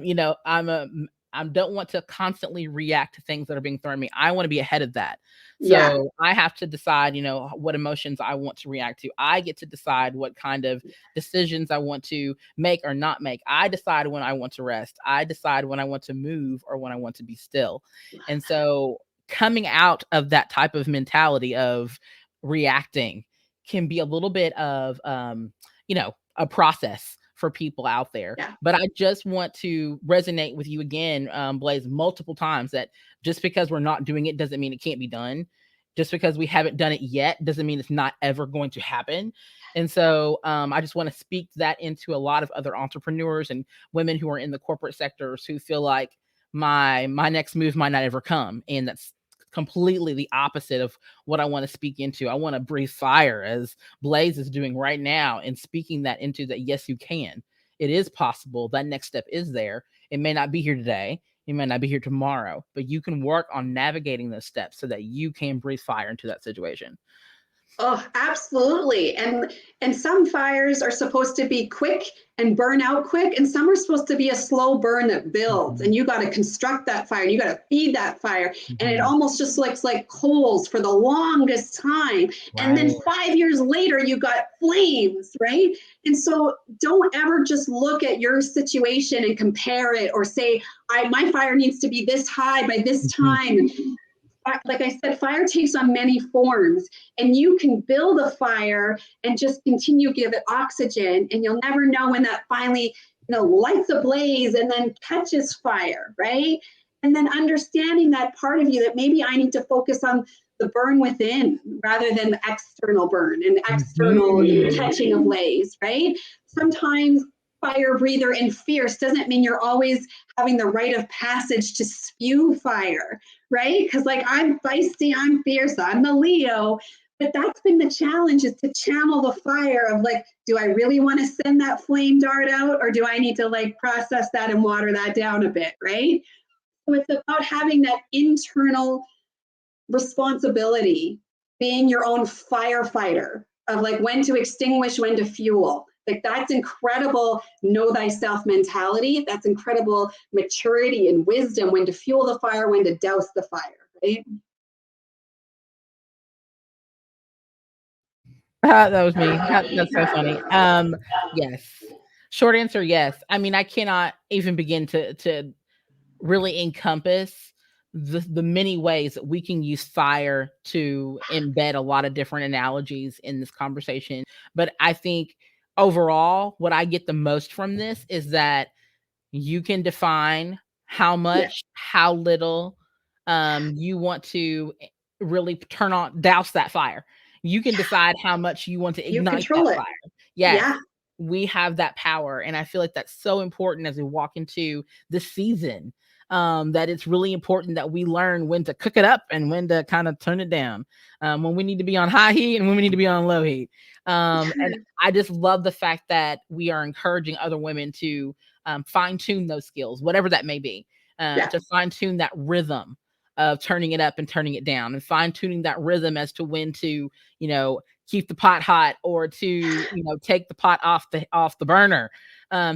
S3: don't want to constantly react to things that are being thrown at me. I want to be ahead of that.
S5: Yeah.
S3: So I have to decide, what emotions I want to react to. I get to decide what kind of decisions I want to make or not make. I decide when I want to rest. I decide when I want to move or when I want to be still. And so coming out of that type of mentality of reacting can be a little bit of a process for people out there.
S5: Yeah.
S3: But I just want to resonate with you again, Blaise, multiple times, that just because we're not doing it doesn't mean it can't be done. Just because we haven't done it yet doesn't mean it's not ever going to happen. And so I just want to speak that into a lot of other entrepreneurs and women who are in the corporate sectors who feel like my next move might not ever come. And that's completely the opposite of what I want to speak into. I want to breathe fire, as Blaise is doing right now, and speaking that into that. Yes, you can. It is possible. That next step is there. It may not be here today. It may not be here tomorrow, but you can work on navigating those steps so that you can breathe fire into that situation.
S5: Oh, absolutely. And some fires are supposed to be quick and burn out quick, and some are supposed to be a slow burn that builds.
S3: Mhm.
S5: And you got to construct that fire, and you got to feed that fire. And it
S3: Mhm.
S5: almost just looks like coals for the longest time. And then
S3: Right.
S5: 5 years later, you got flames, right? And so don't ever just look at your situation and compare it or say, my fire needs to be this high by this
S3: Mhm.
S5: time. Like I said, fire takes on many forms, and you can build a fire and just continue give it oxygen, and you'll never know when that finally, lights a blaze and then catches fire, right? And then understanding that part of you that maybe I need to focus on the burn within rather than the external burn and external
S3: Mhm.
S5: catching a blaze, right? Sometimes fire breather and fierce doesn't mean you're always having the rite of passage to spew fire, right? Because like I'm feisty, I'm fierce, I'm the Leo, But that's been the challenge, is to channel the fire of like, do I really want to send that flame dart out, or do I need to like process that and water that down a bit, right? So it's about having that internal responsibility, being your own firefighter of like when to extinguish, when to fuel. Like that's incredible know thyself mentality. That's incredible maturity and wisdom, when to fuel the fire, when to douse the fire, right?
S3: That was me. That's so funny. Yes. Short answer, yes. I mean, I cannot even begin to really encompass the many ways that we can use fire to embed a lot of different analogies in this conversation. But I think overall, what I get the most from this is that you can define how
S5: Yeah.
S3: much, how little you want to really douse that fire. You can decide how much you want to
S5: You
S3: ignite that
S5: control it.
S3: fire. Yes,
S5: Yeah.
S3: we have that power. And I feel like that's so important as we walk into this season. That it's really important that we learn when to cook it up and when to kind of turn it down. When we need to be on high heat and when we need to be on low heat. And I just love the fact that we are encouraging other women to fine tune those skills, whatever that may be, to fine tune that rhythm of turning it up and turning it down, and fine tuning that rhythm as to when to, keep the pot hot, or to, take the pot off the burner,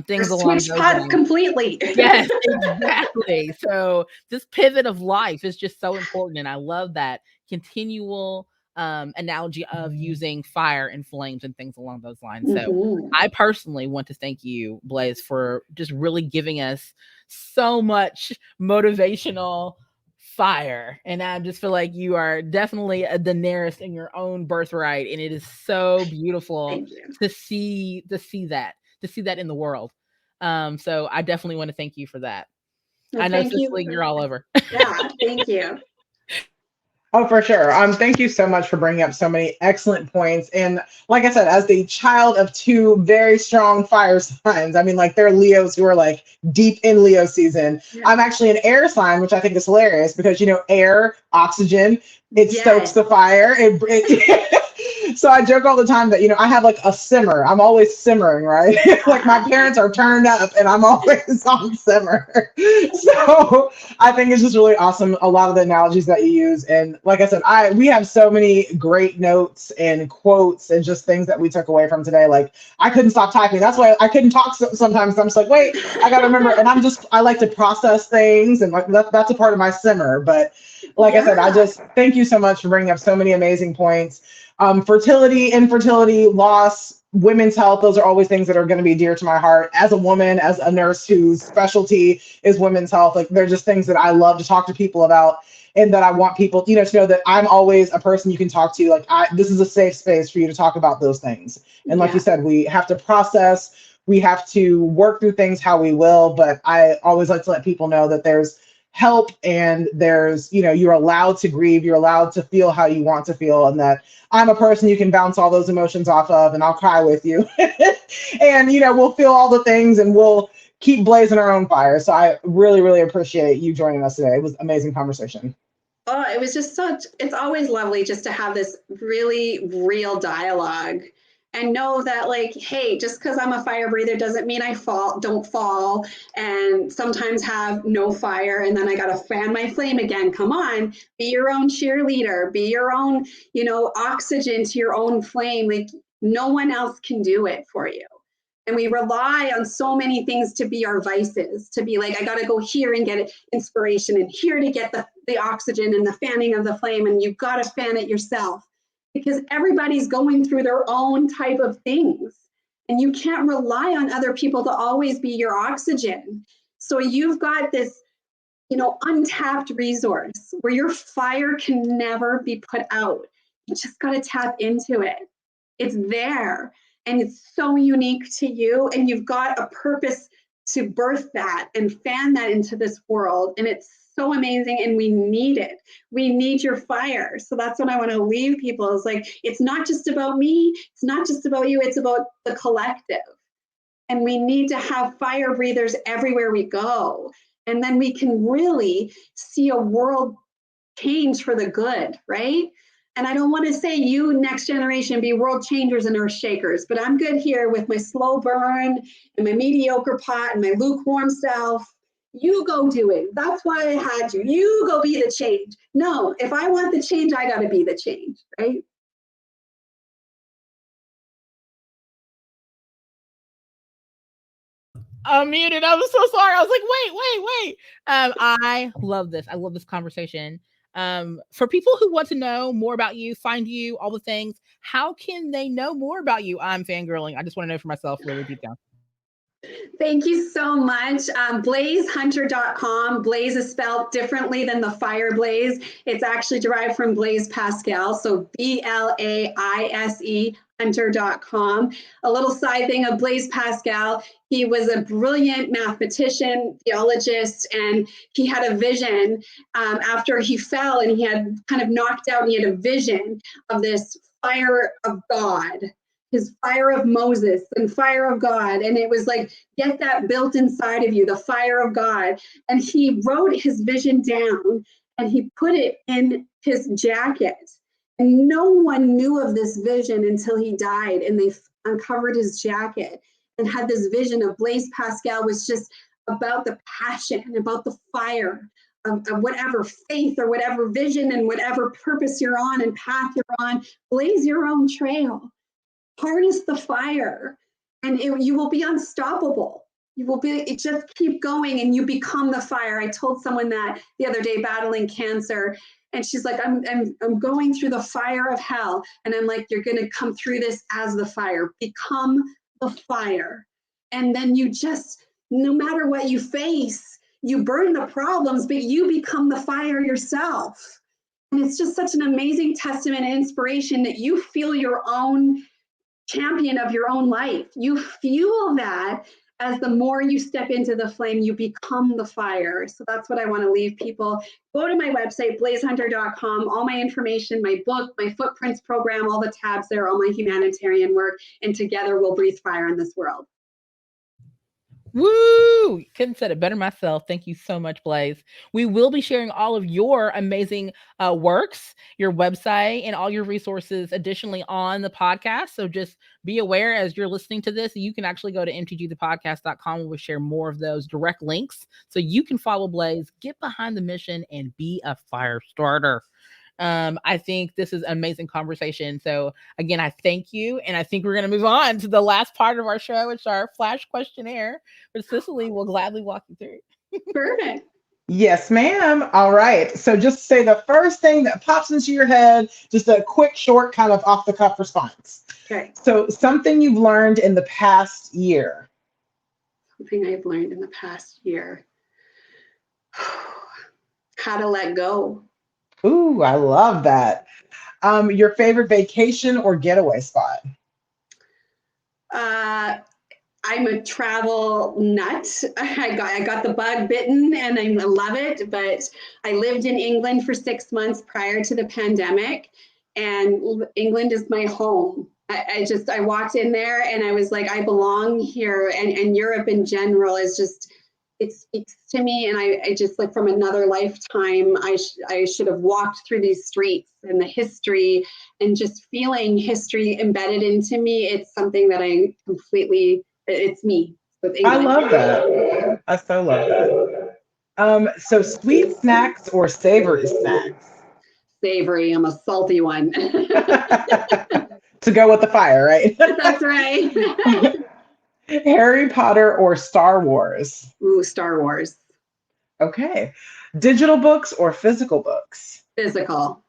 S3: things along
S5: Switch
S3: those
S5: pots
S3: lines.
S5: completely.
S3: Yes, exactly. So this pivot of life is just so important. And I love that continual analogy of using fire and flames and things along those lines. So I personally want to thank you, Blaise, for just really giving us so much motivational fire. And I just feel like you are definitely a Daenerys in your own birthright. And it is so beautiful to see that in the world. So I definitely want to thank you for that.
S5: Well,
S3: I know,
S5: thank you.
S3: Cicely, you're all over.
S5: Yeah, thank you.
S4: Oh, for sure. Thank you so much for bringing up so many excellent points. And like I said, as the child of two very strong fire signs, I mean, like they're Leos who are like deep in Leo season.
S5: Yeah.
S4: I'm actually an air sign, which I think is hilarious because, air, oxygen, it stokes the fire. So I joke all the time that, I have like a simmer. I'm always simmering, right? Like my parents are turned up and I'm always on simmer. So I think it's just really awesome. A lot of the analogies that you use. And like I said, we have so many great notes and quotes and just things that we took away from today. Like I couldn't stop typing. That's why I couldn't talk sometimes. I'm just like, wait, I got to remember. And I like to process things, and like that's a part of my simmer. But like I said, I just thank you so much for bringing up so many amazing points. Fertility, infertility, loss, women's health, those are always things that are going to be dear to my heart. As a woman, as a nurse whose specialty is women's health, like they're just things that I love to talk to people about, and that I want people, to know that I'm always a person you can talk to. Like this is a safe space for you to talk about those things. And like you said, we have to process, we have to work through things how we will, but I always like to let people know that there's help, and there's, you're allowed to grieve, you're allowed to feel how you want to feel, and that I'm a person you can bounce all those emotions off of, and I'll cry with you. And we'll feel all the things, and we'll keep blazing our own fire. So I really, really appreciate you joining us today. It was an amazing conversation.
S5: Oh, it was just it's always lovely just to have this really real dialogue and know that, like, hey, just because I'm a fire breather doesn't mean I don't fall, and sometimes have no fire, and then I got to fan my flame again. Come on, be your own cheerleader, be your own, oxygen to your own flame. Like, no one else can do it for you. And we rely on so many things to be our vices, to be like, I got to go here and get inspiration, and here to get the oxygen and the fanning of the flame, and you've got to fan it yourself, because everybody's going through their own type of things, and you can't rely on other people to always be your oxygen. So you've got this, untapped resource where your fire can never be put out. You just got to tap into it. It's there, and it's so unique to you, and you've got a purpose to birth that and fan that into this world. And it's so amazing, and we need it. We need your fire. So that's what I want to leave people, is like, it's not just about me, it's not just about you, it's about the collective. And we need to have fire breathers everywhere we go. And then we can really see a world change for the good, right? And I don't want to say you, next generation, be world changers and earth shakers, but I'm good here with my slow burn and my mediocre pot and my lukewarm self. You go do it. That's why I had you. You go be the change. No, if I want the change, I got to be the change, right?
S3: I'm muted. I'm so sorry. I was like, wait. I love this. I love this conversation. For people who want to know more about you, find you, all the things, how can they know more about you? I'm fangirling. I just want to know for myself really deep down.
S5: Thank you so much. BlaiseHunter.com. Blaise is spelled differently than the fire blaze. It's actually derived from Blaise Pascal. So BLAISE Hunter.com. A little side thing of Blaise Pascal. He was a brilliant mathematician, theologist, and he had a vision after he fell and he had kind of knocked out, and he had a vision of this fire of God, his fire of Moses and fire of God. And it was like, get that built inside of you, the fire of God. And he wrote his vision down and he put it in his jacket. And no one knew of this vision until he died, and they uncovered his jacket and had this vision of Blaise Pascal was just about the passion, about the fire of whatever faith or whatever vision and whatever purpose you're on and path you're on. Blaze your own trail. Harness the fire, and you will be unstoppable. You will be, just keep going and you become the fire. I told someone that the other day battling cancer, and she's like, I'm going through the fire of hell. And I'm like, you're going to come through this as the fire. Become the fire. And then you just, no matter what you face, you burn the problems, but you become the fire yourself. And it's just such an amazing testament and inspiration that you feel your own champion of your own life. You fuel that as the more you step into the flame, you become the fire. So that's what I want to leave people. Go to my website, blaisehunter.com, all my information, my book, my footprints program, all the tabs there, all my humanitarian work, and together we'll breathe fire in this world.
S3: Woo! Couldn't said it better myself. Thank you so much, Blaise. We will be sharing all of your amazing works, your website, and all your resources additionally on the podcast. So just be aware as you're listening to this, you can actually go to mtgthepodcast.com. We'll share more of those direct links so you can follow Blaise, get behind the mission, and be a fire starter. I think this is an amazing conversation. So again, I thank you. And I think we're going to move on to the last part of our show, which is our flash questionnaire, which Cicely will gladly walk you through.
S5: Perfect.
S4: Yes, ma'am. All right. So just say the first thing that pops into your head, just a quick, short, kind of off the cuff response.
S5: Okay.
S4: So something you've learned in the past year.
S5: Something I've learned in the past year. How to let go.
S4: Ooh, I love that. Your favorite vacation or getaway spot?
S5: I'm a travel nut. I got the bug bitten and I love it, but I lived in England for 6 months prior to the pandemic, and England is my home. I walked in there and I was like, I belong here, and Europe in general is just, it speaks to me, and I just, like, from another lifetime, I should have walked through these streets and the history and just feeling history embedded into me. It's something that it's me.
S4: I love that. I so love that. So sweet snacks or savory snacks?
S5: Savory. I'm a salty one.
S4: To go with the fire, right?
S5: That's right.
S4: Harry Potter or Star Wars?
S5: Ooh, Star Wars.
S4: Okay. Digital books or physical books?
S5: Physical.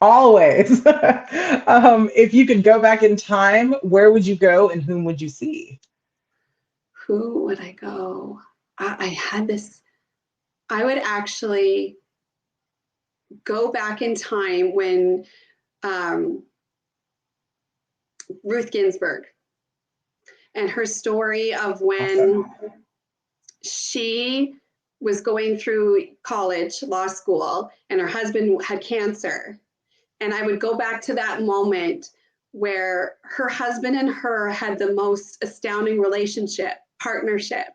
S4: Always. If you could go back in time, where would you go and whom would you see?
S5: Who would I go? I had this. I would actually go back in time when Ruth Ginsburg and her story of when she was going through college, law school, and her husband had cancer. And I would go back to that moment where her husband and her had the most astounding partnership.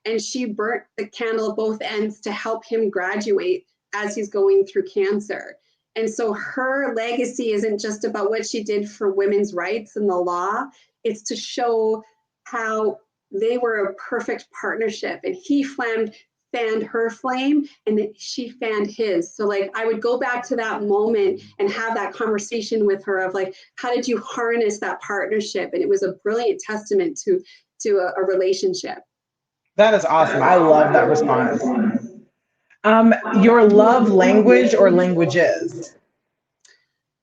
S5: And she burnt the candle at both ends to help him graduate as he's going through cancer. And so her legacy isn't just about what she did for women's rights and the law, it's to show how they were a perfect partnership. And he fanned her flame and then she fanned his. So like I would go back to that moment and have that conversation with her of like, how did you harness that partnership? And it was a brilliant testament to a relationship.
S4: That is awesome. I love that response. Your love language or languages?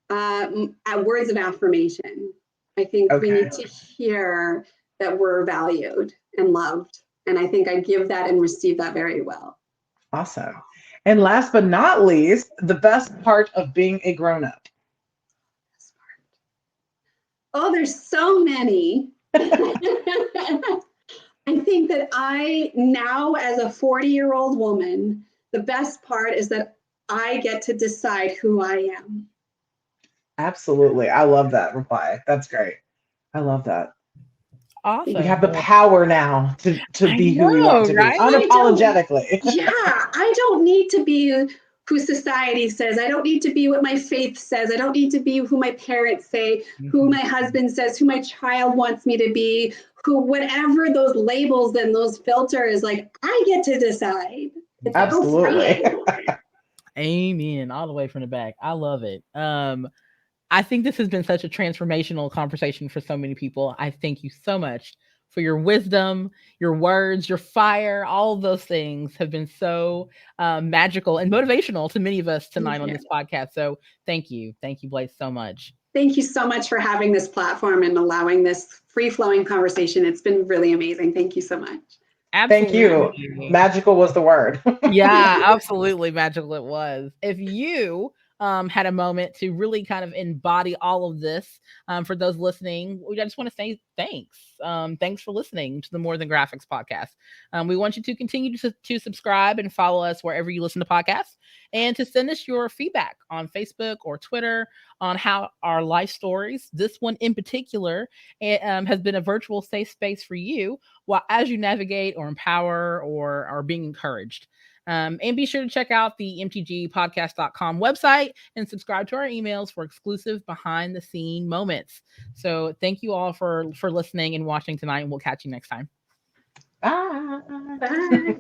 S5: Words of affirmation. I think we need to hear that we're valued and loved. And I think I give that and receive that very well.
S4: Awesome. And last but not least, the best part of being a grown-up.
S5: Oh, there's so many. I think that I now, as a 40-year-old woman, the best part is that I get to decide who I am.
S4: Absolutely. I love that reply. That's great. I love that.
S3: Awesome.
S4: We have the power now to be who we want to be,
S3: right?
S4: unapologetically.
S5: I don't need to be who society says. I don't need to be what my faith says. I don't need to be who my parents say, who my husband says, who my child wants me to be, who whatever those labels and those filters, like I get to decide. It's
S4: Absolutely.
S3: Amen. All the way from the back. I love it. I think this has been such a transformational conversation for so many people. I thank you so much for your wisdom, your words, your fire. All of those things have been so magical and motivational to many of us tonight on this podcast. So thank you. Thank you, Blaise, so much.
S5: Thank you so much for having this platform and allowing this free-flowing conversation. It's been really amazing. Thank you so much.
S3: Absolutely.
S4: Thank you. Magical was the word.
S3: Yeah, absolutely magical it was. If you had a moment to really kind of embody all of this, for those listening, I just want to say thanks. Thanks for listening to the More Than Graphics podcast. We want you to continue to subscribe and follow us wherever you listen to podcasts, and to send us your feedback on Facebook or Twitter on how our life stories, this one in particular, has been a virtual safe space for you while as you navigate or empower or are being encouraged. And be sure to check out the mtgpodcast.com website and subscribe to our emails for exclusive behind the scene moments. So thank you all for listening and watching tonight, and we'll catch you next time.
S4: Bye.
S5: Bye.